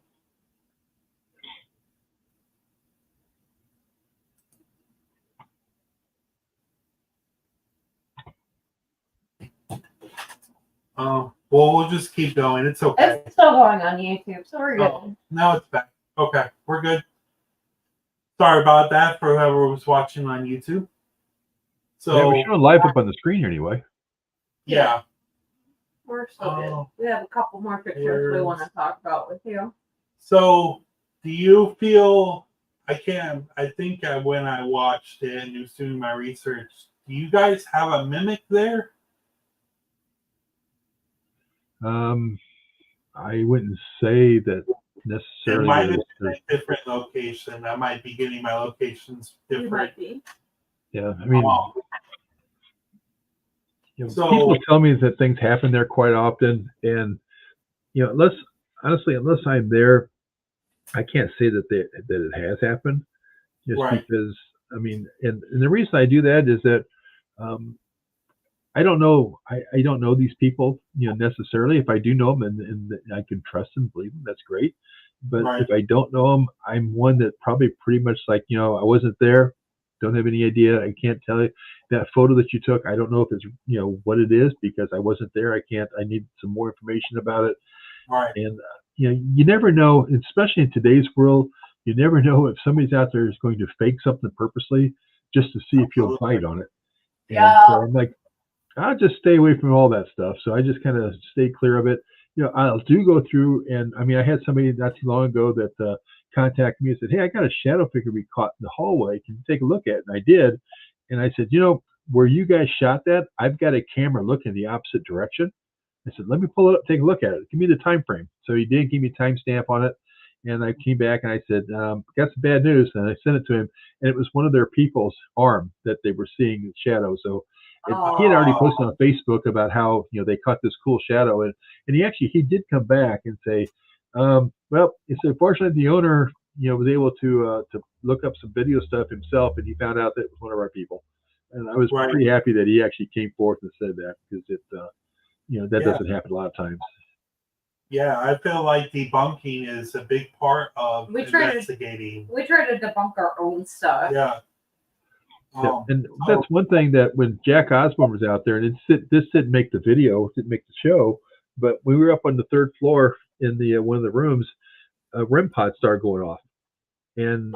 Well, we'll just keep going. It's okay. It's still going on YouTube, so we're good. Now it's back. Okay, we're good. Sorry about that for whoever was watching on YouTube. So yeah, we're showing live up on the screen anyway. Yeah. We're still good. We have a couple more pictures we want to talk about with you. So, do you feel? I think when I watched it and was doing my research, do you guys have a mimic there? I wouldn't say that necessarily. It might have been a different location. I might be getting my locations different. Yeah, I mean, people tell me that things happen there quite often, and unless I'm there, I can't say that it has happened. Just because, I mean, and the reason I do that is that I don't know. I don't know these people, necessarily. If I do know them and I can trust them, believe them, that's great. But if I don't know them, I'm one that probably pretty much like, I wasn't there, don't have any idea. I can't tell you that photo that you took. I don't know if it's, what it is because I wasn't there. I need some more information about it. Right. And, you never know, especially in today's world, you never know if somebody's out there is going to fake something purposely just to see if you'll bite on it. And so I'm like, I'll just stay away from all that stuff. So I just kind of stay clear of it. I'll go through, and I mean, I had somebody not too long ago that contacted me and said, "Hey, I got a shadow figure we caught in the hallway. Can you take a look at it?" And I did. And I said, where you guys shot that, I've got a camera looking the opposite direction. I said, "Let me pull it up, take a look at it. Give me the time frame." So he did give me a timestamp on it. And I came back and I said, "Got some bad news." And I sent it to him. And it was one of their people's arm that they were seeing in shadow. So And he had already Oh, posted on Facebook about how they caught this cool shadow, and he did come back and say, well, he said fortunately the owner was able to look up some video stuff himself, and he found out that it was one of our people, and I was right. pretty happy that he actually came forth and said that, because that Yeah. doesn't happen a lot of times. Yeah, I feel like debunking is a big part of We try to- investigating. We try to debunk our own stuff. Yeah. Yeah, and that's one thing that when Jack Osborne was out there, and this didn't make the video, didn't make the show, but we were up on the third floor in the one of the rooms, a REM pod started going off, and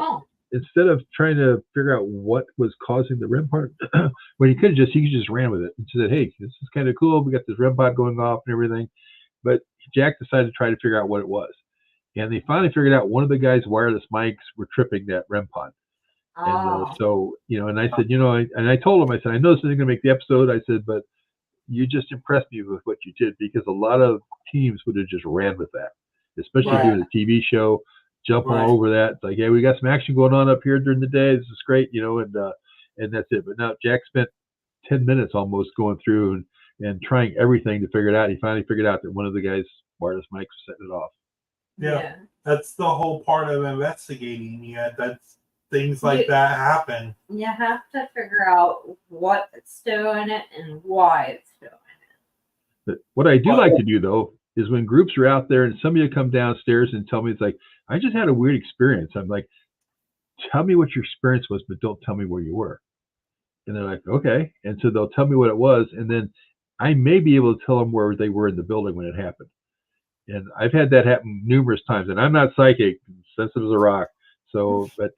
instead of trying to figure out what was causing the REM pod, well, he could just ran with it and said, "Hey, this is kind of cool. We got this REM pod going off and everything," but Jack decided to try to figure out what it was, and they finally figured out one of the guy's wireless mics were tripping that REM pod. And so, and I said, and I told him, I said, I know this isn't going to make the episode. I said, but you just impressed me with what you did, because a lot of teams would have just ran with that, especially doing a TV show, jumping all over that. It's like, yeah, we got some action going on up here during the day. This is great, and that's it. But now Jack spent 10 minutes almost going through and trying everything to figure it out. He finally figured out that one of the guys' wireless mics was setting it off. Yeah, that's the whole part of investigating. Yeah, that's things like that happen. You have to figure out what it's doing it and why it's doing it. But what I do like to do, though, is when groups are out there and somebody will come downstairs and tell me, it's like, I just had a weird experience. I'm like, tell me what your experience was, but don't tell me where you were. And they're like, okay. And so they'll tell me what it was, and then I may be able to tell them where they were in the building when it happened. And I've had that happen numerous times, and I'm not psychic, sensitive as a rock. So, but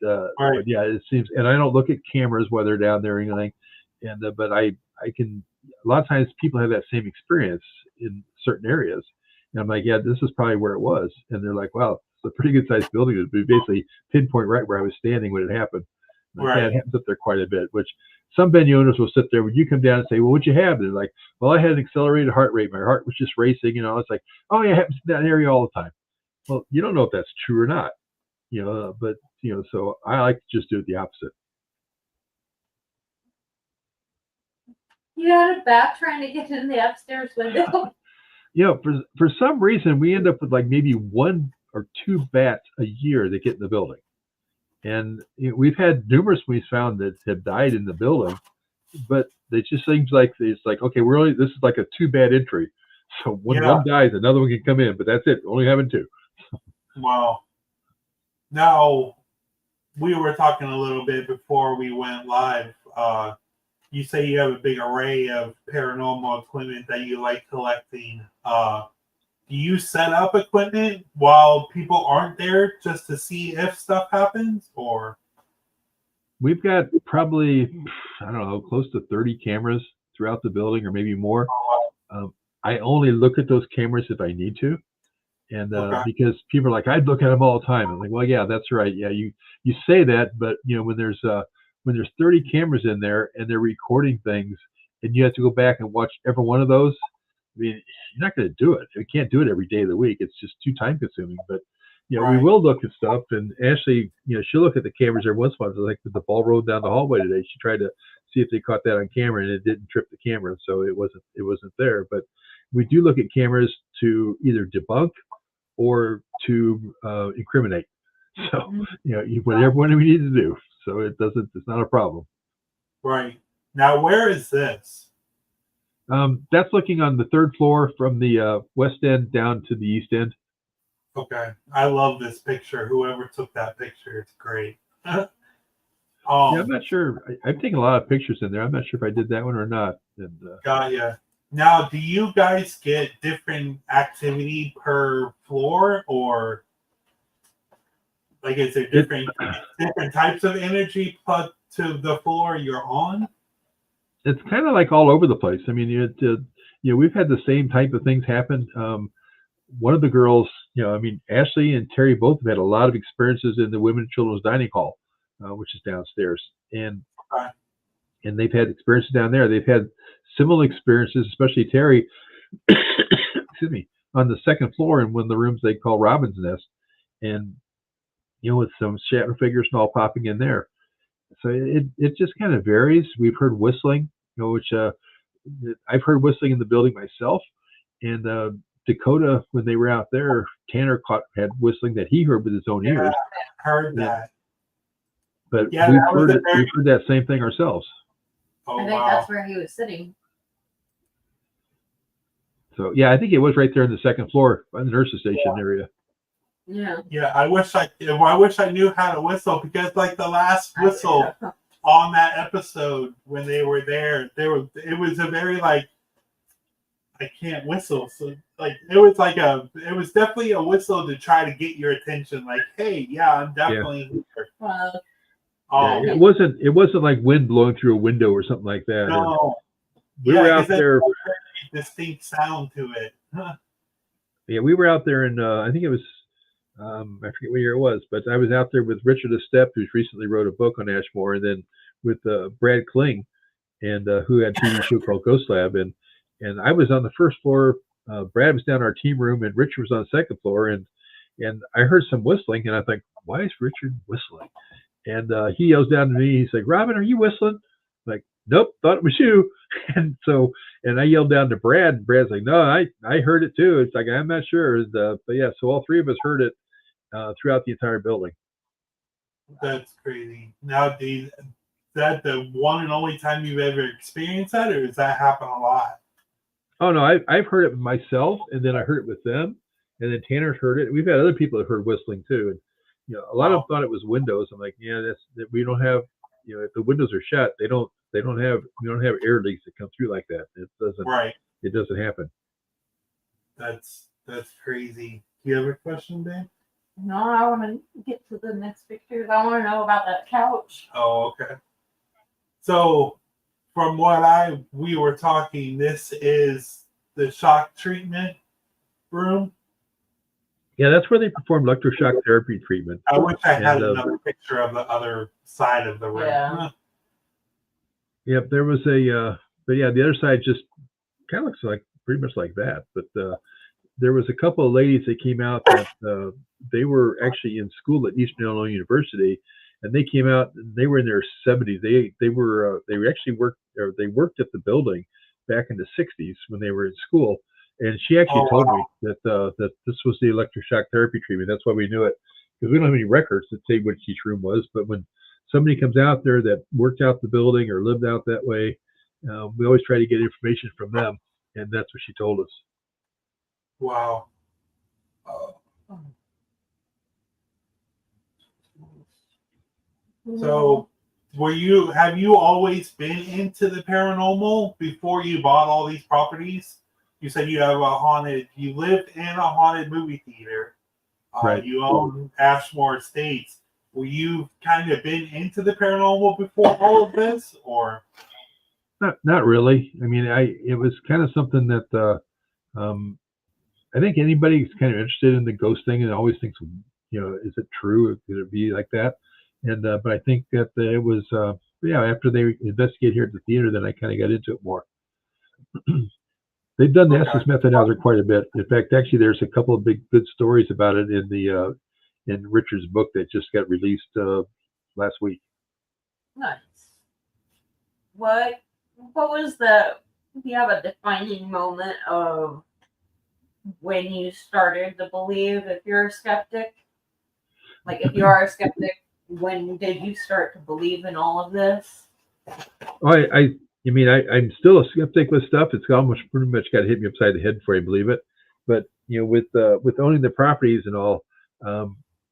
yeah, it seems, and I don't look at cameras while they're down there or anything. And but I can, a lot of times people have that same experience in certain areas, and I'm like, yeah, this is probably where it was. And they're like, wow, it's a pretty good sized building. It'd be basically pinpoint right where I was standing when it happened. Like, yeah, it happens up there quite a bit. Which some venue owners will sit there when you come down and say, well, what'd you have? And they're like, well, I had an accelerated heart rate. My heart was just racing. It's like, oh yeah, it happens in that area all the time. Well, you don't know if that's true or not. But so I like to just do it the opposite. You had a bat trying to get in the upstairs window. For some reason we end up with like maybe 1 or 2 bats a year that get in the building, and we've had numerous we found that have died in the building, but it just seems like it's like, okay, this is like a 2-bat entry. So when one dies, another one can come in, but that's it. Only having 2. Wow. Now, we were talking a little bit before we went live. You say you have a big array of paranormal equipment that you like collecting. Do you set up equipment while people aren't there just to see if stuff happens, or? We've got probably, I don't know, close to 30 cameras throughout the building, or maybe more. I only look at those cameras if I need to. And because people are like, I'd look at them all the time. I'm like, well, yeah, that's right. Yeah, you say that, but when there's 30 cameras in there and they're recording things, and you have to go back and watch every one of those, I mean, you're not going to do it. You can't do it every day of the week. It's just too time consuming. But we will look at stuff, and Ashley, she'll look at the cameras every once in a while. Like the ball rolled down the hallway today, she tried to see if they caught that on camera, and it didn't trip the camera, so it wasn't there. But we do look at cameras to either debunk or to incriminate. So whatever one we need to do. So it's not a problem. Right. Now, where is this? That's looking on the 3rd floor from the west end down to the east end. Okay. I love this picture. Whoever took that picture, it's great. Yeah, I'm not sure. I've taken a lot of pictures in there. I'm not sure if I did that one or not. And, got ya. Now, do you guys get different activity per floor, or like is there different types of energy put to the floor you're on? It's kind of like all over the place. I mean, we've had the same type of things happen. One of the girls, Ashley and Terry both have had a lot of experiences in the Women and Children's Dining Hall, which is downstairs, and they've had experiences down there. They've had similar experiences, especially Terry, excuse me, on the 2nd floor in one of the rooms they call Robin's Nest, and with some shadow figures and all popping in there. So it just kind of varies. We've heard whistling which I've heard whistling in the building myself. And Dakota, when they were out there, Tanner had whistling that he heard with his own ears. Heard that. But Yeah, we've heard that same thing ourselves. Oh, I think that's where he was sitting. So yeah, I think it was right there on the second floor by the nurse's station area. Yeah. Yeah, I wish I knew how to whistle, because like the last whistle on that episode when they were there, it was a very like, I can't whistle. So like it was definitely a whistle to try to get your attention. Like, hey, yeah, I'm definitely here. It wasn't like wind blowing through a window or something like that. No. We were out there. Distinct sound to it. Yeah, we were out there, and I think it was I forget what year it was, but I was out there with Richard Estep, who's recently wrote a book on Ashmore, and then with Brad Kling, and who had a TV show called Ghost Lab, and I was on the first floor. Brad was down our team room, and Richard was on the second floor, and I heard some whistling, and I think, why is Richard whistling? And he yells down to me. He's like, Robin, are you whistling? I'm like, nope, thought it was you. And I yelled down to Brad, and Brad's like, no, I heard it too. It's like, I'm not sure. But yeah, so all three of us heard it throughout the entire building. That's crazy. Now, is that the one and only time you've ever experienced that, or does that happen a lot? Oh no, I've heard it myself, and then I heard it with them, and then Tanner's heard it. We've had other people that heard whistling too, and a lot of them thought it was windows. I'm like, yeah, we don't have, if the windows are shut, we don't have air leaks that come through like that. It doesn't happen. That's crazy. Do you have a question, Dan? No, I want to get to the next pictures. I want to know about that couch. Oh, okay. So, from what we were talking, this is the shock treatment room. Yeah, that's where they perform electroshock therapy treatment. I wish I had another picture of the other side of the room. Yeah. Yep, there was but yeah, the other side just kind of looks like pretty much like that. But there was a couple of ladies that came out that they were actually in school at Eastern Illinois University, and they came out and they were in their 70s. They actually worked at the building back in the 60s when they were in school. And she actually told me that this was the electroshock therapy treatment. That's why we knew it, because we don't have any records that say which each room was. But when somebody comes out there that worked out the building or lived out that way, we always try to get information from them, and that's what she told us. Wow. So, have you always been into the paranormal before you bought all these properties? You said you lived in a haunted movie theater. Right. You own Asmore Estates. Were you kind of been into the paranormal before all of this, or? Not really. I mean, it was kind of something that I think anybody who's kind of interested in the ghost thing and always thinks, is it true? Could it be like that? And but I think that it was after they investigated here at the theater, then I kind of got into it more. They've done the Estes method out there quite a bit. In fact, actually, there's a couple of good stories about it in Richard's book that just got released last week. Nice. What was do you have a defining moment of when you started to believe, if you're a skeptic? Like, if you are a skeptic, when did you start to believe in all of this? I'm still a skeptic with stuff. It's almost pretty much got to hit me upside the head before I believe it. But with owning the properties and all,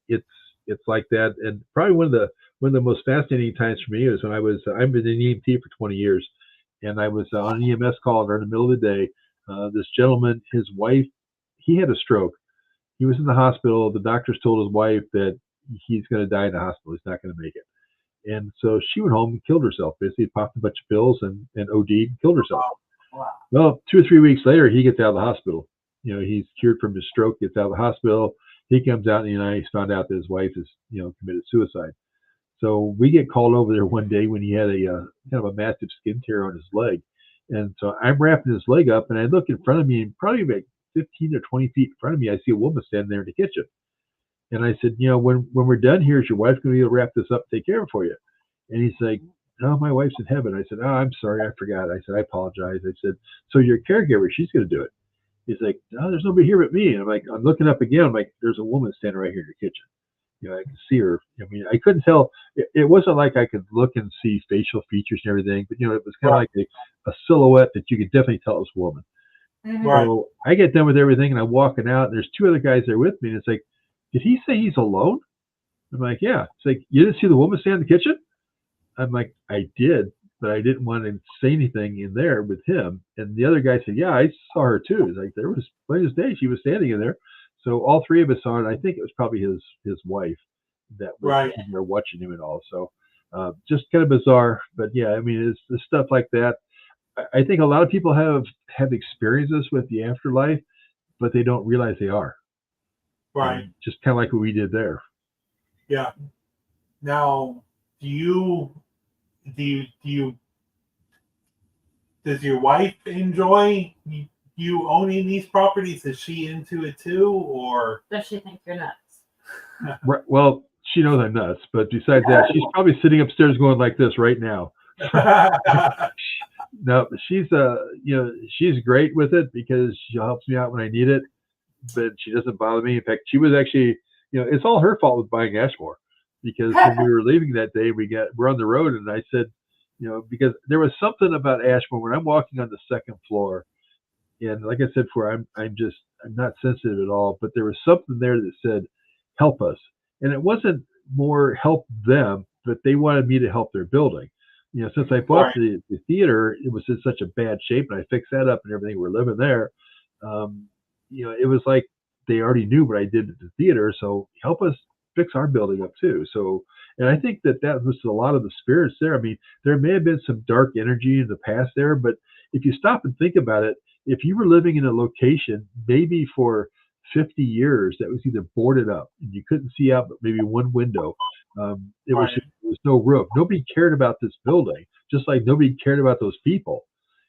it's like that. And probably one of the most fascinating times for me is when I've been in EMT for 20 years, and I was on an EMS call during the middle of the day. This gentleman, his wife, he had a stroke. He was in the hospital. The doctors told his wife that he's going to die in the hospital. He's not going to make it. And so she went home and killed herself. Basically, popped a bunch of pills and OD'd and killed herself. Wow. Well, 2 or 3 weeks later, he gets out of the hospital. He's cured from his stroke, gets out of the hospital. He comes out, and I found out that his wife has, committed suicide. So we get called over there one day when he had a kind of a massive skin tear on his leg. And so I'm wrapping his leg up, and I look in front of me, and probably about 15 or 20 feet in front of me, I see a woman standing there in the kitchen. And I said, when we're done here, is your wife going to be able to wrap this up and take care of it for you? And he's like, "Oh, my wife's in heaven." I said, "Oh, I'm sorry, I forgot." I said, "I apologize." I said, "So your caregiver, she's going to do it." He's like, "No, there's nobody here but me." And I'm like, I'm looking up again. I'm like, "There's a woman standing right here in your kitchen." I can see her. I mean, I couldn't tell. It wasn't like I could look and see facial features and everything, but it was kind of Right. like a silhouette that you could definitely tell it was a woman. Mhm. Right. So I get done with everything and I'm walking out, and there's two other guys there with me, and it's like, did he say he's alone? I'm like, yeah. It's like, you didn't see the woman stand in the kitchen? I'm like, I did, but I didn't want to say anything in there with him. And the other guy said, yeah, I saw her too. It's like, there was plain as day, she was standing in there. So all three of us saw it. I think it was probably his wife that was Right. in there watching him and all. So just kind of bizarre, but yeah, I mean, it's stuff like that. I think a lot of people have experiences with the afterlife, but they don't realize they are. Right. Just kind of like what we did there. Yeah. Now, do you does your wife enjoy you owning these properties? Is she into it too, or Does she think you're nuts? Right, well, she knows I'm nuts, but besides that, she's probably sitting upstairs going like this right now. No, but she's great with it because she helps me out when I need it, but she doesn't bother me. In fact, she was actually, it's all her fault with buying Ashmore, because when we were leaving that day, we're on the road, and I said, because there was something about Ashmore when I'm walking on the second floor, and like I said before, I'm not sensitive at all, but there was something there that said, "Help us," and it wasn't more help them, but they wanted me to help their building. Since I bought Right. the theater, it was in such a bad shape, and I fixed that up and everything. We're living there. It was like they already knew what I did at the theater, so help us fix our building up too. So, and I think that was a lot of the spirits there. I mean, there may have been some dark energy in the past there, but if you stop and think about it, if you were living in a location maybe for 50 years that was either boarded up and you couldn't see out but maybe one window, Right. there was no roof. Nobody cared about this building, just like nobody cared about those people.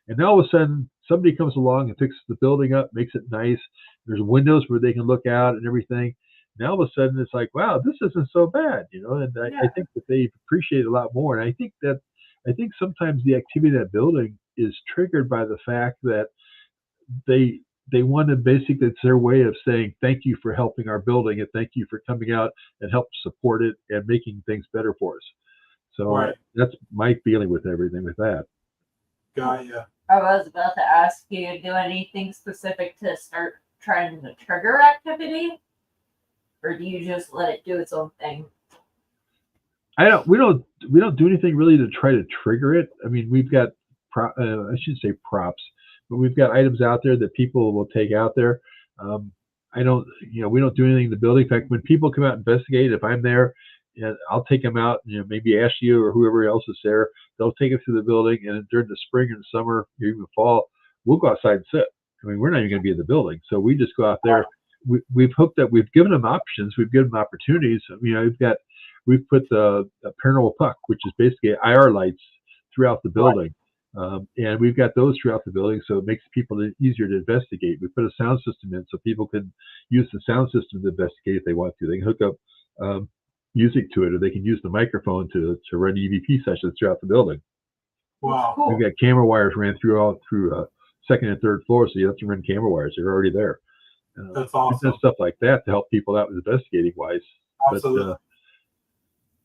And now all of a sudden, somebody comes along and fixes the building up, makes it nice. There's windows where they can look out and everything. Now all of a sudden, it's like, wow, this isn't so bad. And I Yeah. think that they appreciate it a lot more. And I think sometimes the activity of that building is triggered by the fact that they they want to basically, it's their way of saying thank you for helping our building and thank you for coming out and help support it and making things better for us. So Right. that's my feeling with everything with that. Got ya. I was about to ask you, do anything specific to start trying to trigger activity? Or do you just let it do its own thing? We don't do anything really to try to trigger it. I mean, we've got I should say props, but we've got items out there that people will take out there. I don't, we don't do anything in the building. In fact, when people come out and investigate, if I'm there, I'll take them out. Maybe ask you or whoever else is there. They'll take us through the building, and during the spring and summer, or even fall, we'll go outside and sit. I mean, we're not even going to be in the building, so we just go out there. We've hooked up. We've given them options. We've given them opportunities. We've put the paranormal puck, which is basically IR lights throughout the building. And we've got those throughout the building, so it makes people easier to investigate. We put a sound system in so people can use the sound system to investigate if they want to. They can hook up music to it, or they can use the microphone to run EVP sessions throughout the building. Wow. Cool. We've got camera wires ran through second and third floor, so you have to run camera wires. They're already there. That's We've awesome. done stuff like that to help people out with investigating wise. Absolutely. But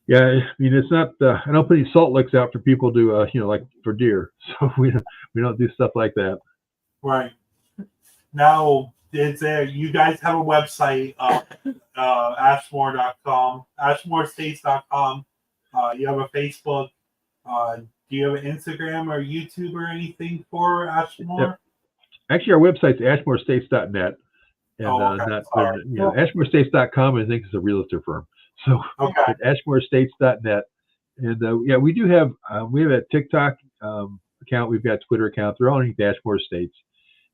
yeah, I mean, it's not. I don't put any salt licks out for people to, like for deer. So we don't do stuff like that. Right. Now, you guys have a website, Ashmore.com, AshmoreStates.com. You have a Facebook. Do you have an Instagram or YouTube or anything for Ashmore? Yep. Actually, our website's AshmoreStates.net. And AshmoreStates.com, I think, is a realtor firm. So Okay. AshmoreStates.net. And yeah, we have a TikTok account. We've got a Twitter account. They're all underneath Ashmore Estates.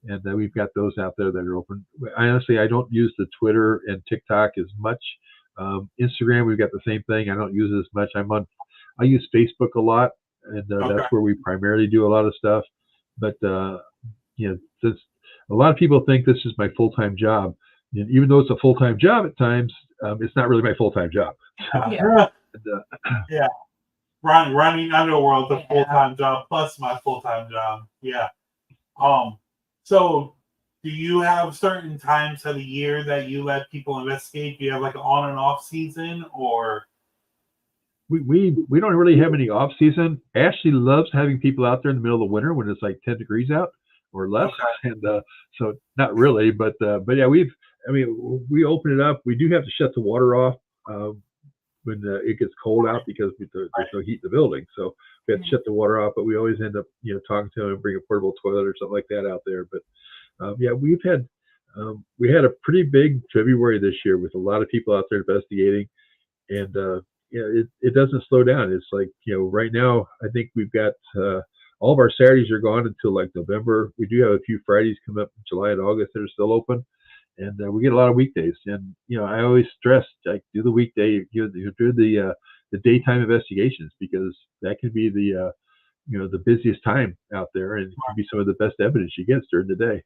And we've got those out there that are open. Honestly, I don't use the Twitter and TikTok as much. Instagram, we've got the same thing. I don't use it as much. I use Facebook a lot, and that's where we primarily do a lot of stuff. But since a lot of people think this is my full-time job, and even though it's a full-time job at times, it's not really my full-time job. Yeah. Yeah. running Underworld, a Yeah. full-time job plus my full-time job. Yeah. So do you have certain times of the year that you let people investigate? Do you have like an on and off season, or? We don't really have any off season. Ashley loves having people out there in the middle of the winter when it's like 10 degrees out or less, Okay. and so not really, but yeah, we open it up. We do have to shut the water off when it gets cold out because there's no heat in the building, so we have to shut the water off. But we always end up talking to them and bring a portable toilet or something like that out there. But yeah, we had a pretty big February this year with a lot of people out there investigating, and it doesn't slow down. It's like right now I think we've got all of our Saturdays are gone until like November. We do have a few Fridays come up in July and August that are still open, and we get a lot of weekdays. And I always stress like do the weekday, do the daytime investigations because that can be the busiest time out there, and it can be some of the best evidence you get during the day.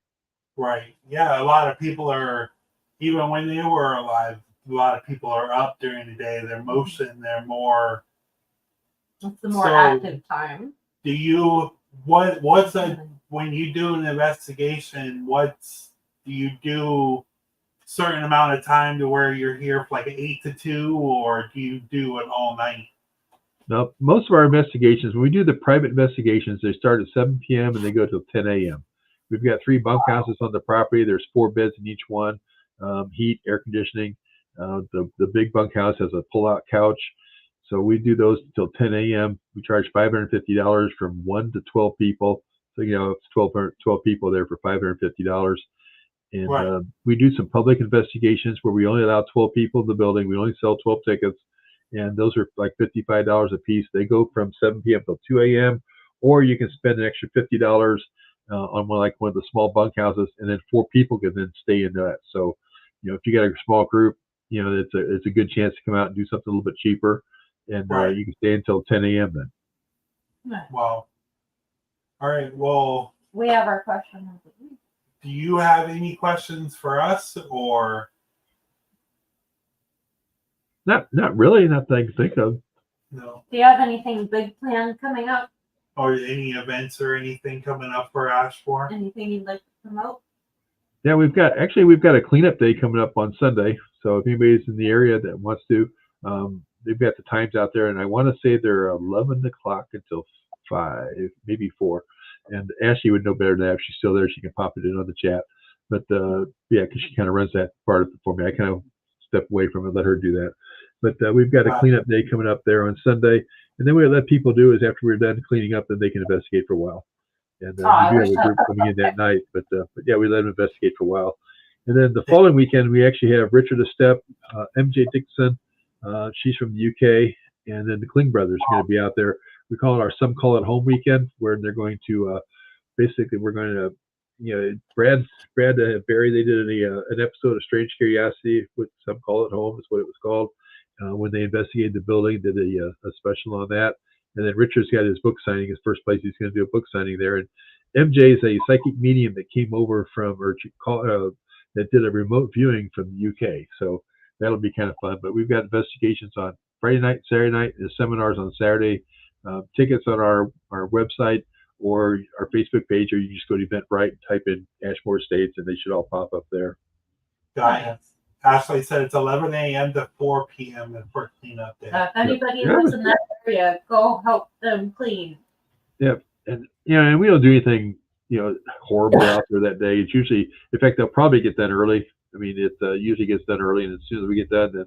Right. Yeah, a lot of people are, even when they were alive, a lot of people are up during the day. They're motion, they're more. It's the more active time. Do you, what's when you do an investigation, do you do certain amount of time to where you're here for like 8 to 2, or do you do it all night? Now, most of our investigations, when we do the private investigations, they start at 7 p.m. and they go till 10 a.m. We've got 3 bunkhouses on the property. There's 4 beds in each one, heat, air conditioning. The big bunkhouse has a pull-out couch. So we do those until 10 a.m. We charge $550 from 1 to 12 people. So, it's 12 people there for $550. And we do some public investigations where we only allow 12 people in the building. We only sell 12 tickets. And those are like $55 a piece. They go from 7 p.m. till 2 a.m. Or you can spend an extra $50 on one of the small bunkhouses, and then 4 people can then stay in that. So, if you got a small group, it's a good chance to come out and do something a little bit cheaper, and you can stay until 10 a.m. then. Wow. All right. Well, we have our question. Do you have any questions for us, or? Not really. Not that I can think of. No. Do you have anything big planned coming up? Or any events or anything coming up for Ashmore? Anything you'd like to promote? Yeah, we've got a cleanup day coming up on Sunday. So if anybody's in the area that wants to, they've got the times out there, and I want to say they're 11 o'clock until 5, maybe 4. And Ashley would know better than that. If she's still there, she can pop it in on the chat. But yeah, because she kind of runs that part of it for me. I kind of step away from it, let her do that. But we've got a cleanup day coming up there on Sunday. And then what we let people do is after we're done cleaning up, then they can investigate for a while. And we do have a group coming in that night. But yeah, we let them investigate for a while. And then the following weekend, we actually have Richard Estep, MJ Dixon. She's from the UK. And then the Kling brothers are going to be out there. We call it Some Call It Home weekend, where they're going to basically, we're going to, Brad Barry, they did an episode of Strange Curiosity with Some Call It Home, is what it was called. When they investigated the building, did a special on that. And then Richard's got his book signing, his first place he's going to do a book signing there. And MJ is a psychic medium that came over that did a remote viewing from the UK. So that'll be kind of fun. But we've got investigations on Friday night, Saturday night, and seminars on Saturday. Tickets on our website or our Facebook page, or you just go to Eventbrite and type in Asmore Estates, and they should all pop up there. Got it. Ashley said it's 11 a.m. to 4 p.m. for cleanup day. If anybody lives in that area, go help them clean. Yeah, and and we don't do anything horrible out there that day. It's usually, in fact, they'll probably get done early. I mean, it usually gets done early, and as soon as we get done, then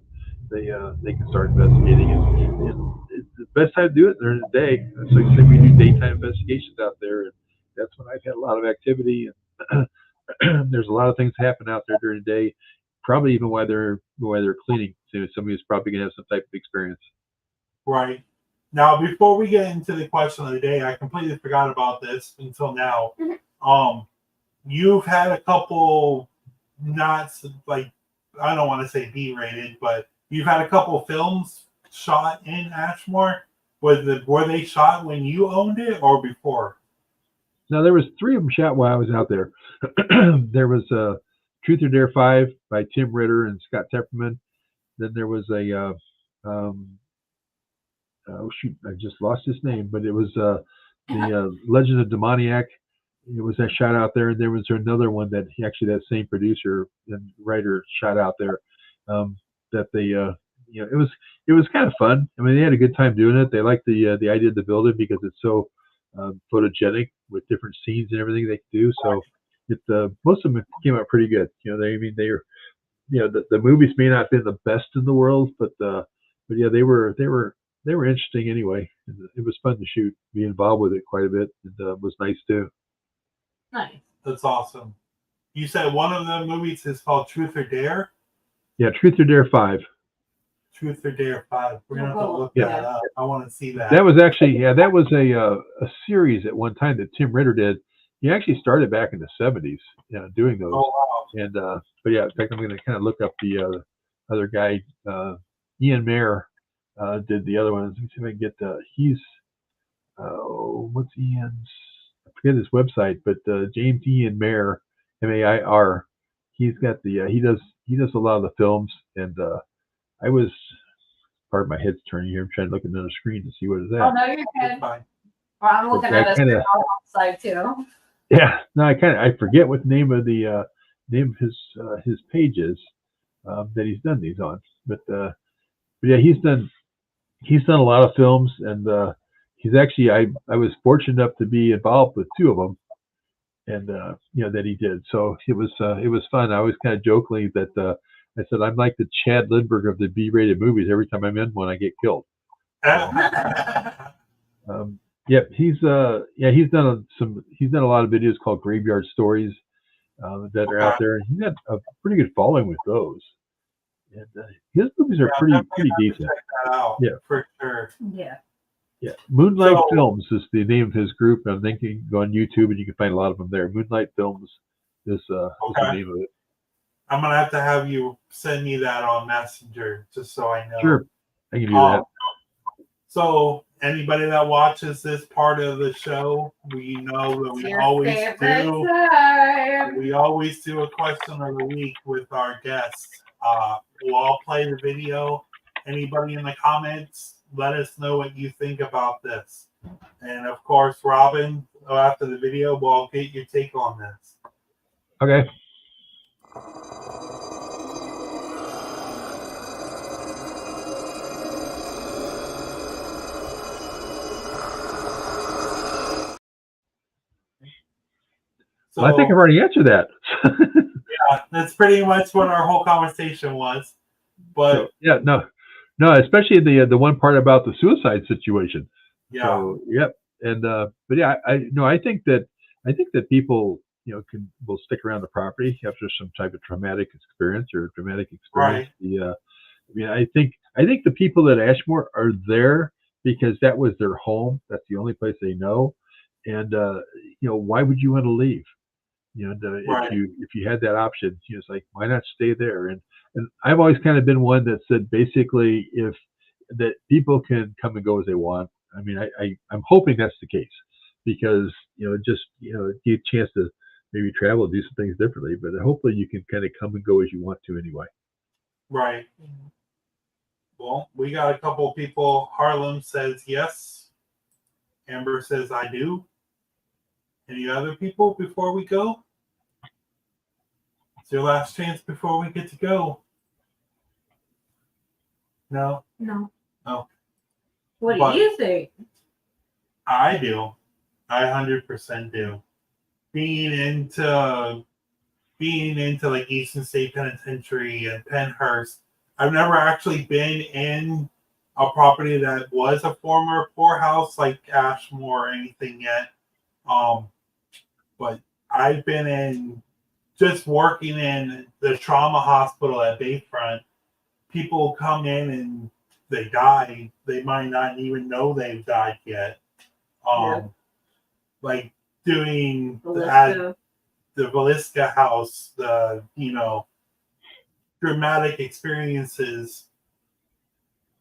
they can start investigating. And it's the best time to do it during the day. So you said we do daytime investigations out there, and that's when I've had a lot of activity. And there's a lot of things happen out there during the day. Probably even while they're cleaning. So somebody's probably gonna have some type of experience. Right. Now, before we get into the question of the day, I completely forgot about this until now. You've had a couple, not like, I don't want to say B-rated, but you've had a couple films shot in Ashmore. Were they shot when you owned it or before? No, there was 3 of them shot while I was out there. There was Truth or Dare 5 by Tim Ritter and Scott Tepperman. Then there was a oh shoot, I just lost his name, but it was the Legend of Demoniac. It was that shot out there, and there was another one that actually that same producer and writer shot out there. That they, it was kind of fun. I mean, they had a good time doing it. They liked the idea of the building because it's so photogenic with different scenes and everything they could do. So it most of them came out pretty good. I mean, they were, the movies may not have been the best in the world, but yeah, they were interesting anyway. It was fun to shoot, be involved with it quite a bit. It was nice too. Nice. That's awesome. You said one of the movies is called Truth or Dare? Yeah, Truth or Dare 5. Truth or Dare 5. We're going to have to look that up. I want to see that. That was actually, that was a series at one time that Tim Ritter did. He actually started back in the 70s doing those. Oh, wow. And, but yeah, in fact, I'm going to kind of look up the other guy, Ian Mayer, did the other one. Let me see if I can get, he's, what's Ian's? I forget his website, but James Ian Mayer, Mair. He's got he does a lot of the films, and I was, pardon my head's turning here. I'm trying to look at another screen to see what it's at. Oh no, you're good. Well, I'm looking at us outside too. Yeah, no, I forget what the name of the name of his page is that he's done these on, but yeah, he's done a lot of films, and he's actually I was fortunate enough to be involved with 2 of them, and that he did. So it was fun. I always kind of jokingly that I said I'm like the Chad Lindbergh of the B-rated movies. Every time I'm in one, I get killed. He's done a lot of videos called Graveyard Stories that are out there, and he's got a pretty good following with those. And his movies are pretty decent. Check that out, for sure. Yeah, Moonlight Films is the name of his group. I'm thinking go on YouTube and you can find a lot of them there. Moonlight Films is the name of it. I'm gonna have you send me that on Messenger just so I know. Sure, I can do that. So anybody that watches this part of the show, we know that we always do a question of the week with our guests. We'll all play the video. Anybody in the comments, let us know what you think about this. And of course, Robin, after the video, we'll get your take on this. Okay. So, I think I've already answered that. Yeah, that's pretty much what our whole conversation was. But no, especially the one part about the suicide situation. Yeah. So, yep. And but yeah, I think that people will stick around the property after some type of traumatic experience. Right. I mean, I think the people at Asmore are there because that was their home. That's the only place they know. And why would you want to leave? Right. If you had that option, it's like, why not stay there? And I've always kind of been one that said basically that people can come and go as they want. I mean, I'm hoping that's the case because just give a chance to maybe travel and do some things differently. But hopefully you can kind of come and go as you want to anyway. Right. Well, we got a couple of people. Harlem says yes. Amber says I do. Any other people before we go? It's your last chance before we get to go. No? No. Oh. What do you think? I do. I 100% do. Being into like Eastern State Penitentiary and Pennhurst, I've never actually been in a property that was a former poorhouse like Asmore or anything yet. But I've been in just working in the trauma hospital at Bayfront. People come in and they die. They might not even know they've died yet. Like doing the Velisca house, the dramatic experiences,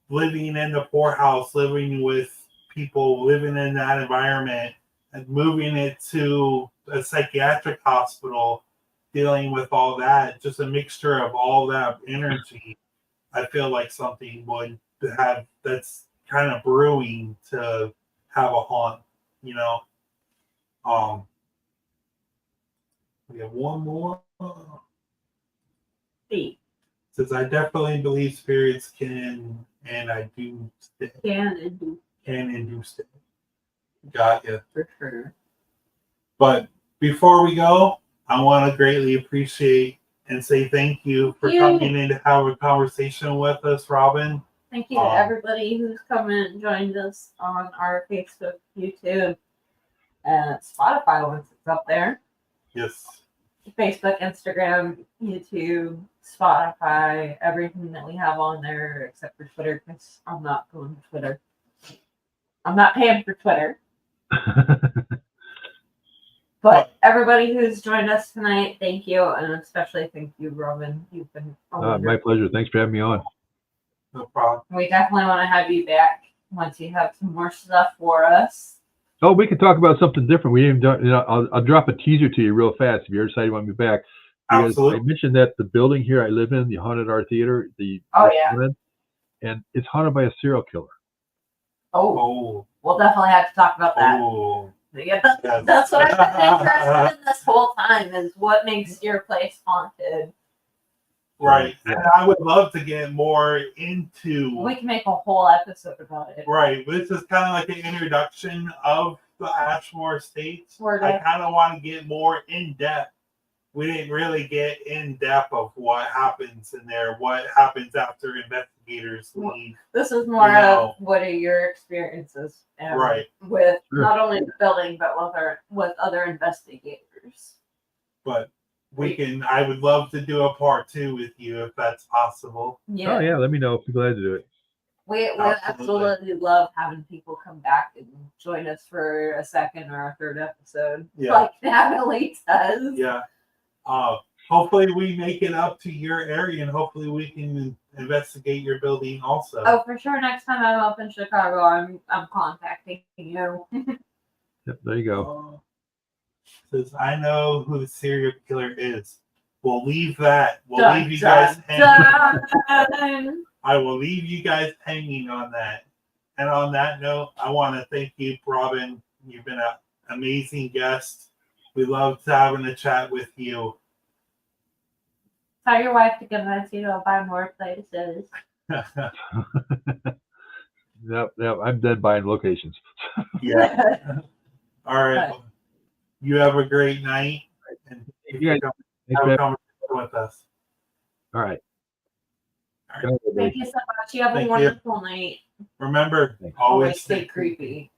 living in the poorhouse, living with people, living in that environment, and moving it to a psychiatric hospital, dealing with all that, just a mixture of all that energy. I feel like something would have that's kind of brewing to have a haunt, you know. We have one more. See, Says I definitely believe spirits can and I do stay. can and do Can and do stay. Got you. for sure. But before we go, I want to greatly appreciate and say thank you for coming in to have a conversation with us, Robin. Thank you to everybody who's come in and joined us on our Facebook, YouTube, and Spotify once it's up there. Yes. Facebook, Instagram, YouTube, Spotify, everything that we have on there except for Twitter, because I'm not going to Twitter. I'm not paying for Twitter. But everybody who's joined us tonight, thank you, and especially thank you, Robin. You've been my pleasure. Thanks for having me on. No problem. We definitely want to have you back once you have some more stuff for us. Oh, we can talk about something different. We haven't done. I'll drop a teaser to you real fast if you ever decide you want me back. Because absolutely. I mentioned that the building here I live in, the Haunted Art Theater, and it's haunted by a serial killer. Oh. We'll definitely have to talk about that. Oh. Yeah, that's what I've been interested in this whole time is what makes your place haunted. Right. And I would love to get more into. We can make a whole episode about it. Right. This is kind of like an introduction of the Asmore Estates. I kind of want to get more in depth. We didn't really get in depth of what happens in there, what happens after investigators leave. This is more of what are your experiences with not only the building but with other investigators. But I would love to do a part 2 with you if that's possible. Yeah. Oh yeah, let me know. I'd be glad to do it. We absolutely love having people come back and join us for a second or a third episode. Yeah. Like Natalie does. Yeah. Hopefully we make it up to your area and hopefully we can investigate your building also. Oh, for sure. Next time I'm up in Chicago, I'm contacting you. Yep, there you go. Says I know who the serial killer is. We'll leave that. We'll leave you guys hanging. I will leave you guys hanging on that. And on that note, I want to thank you, Robin. You've been an amazing guest. We loved having a chat with you. Tell your wife to convince you to buy more places. No, I'm dead buying locations. Yeah. All right. You have a great night. And you guys have a conversation with us. All right. Thank you so much. You have a wonderful night. Remember, always stay creepy.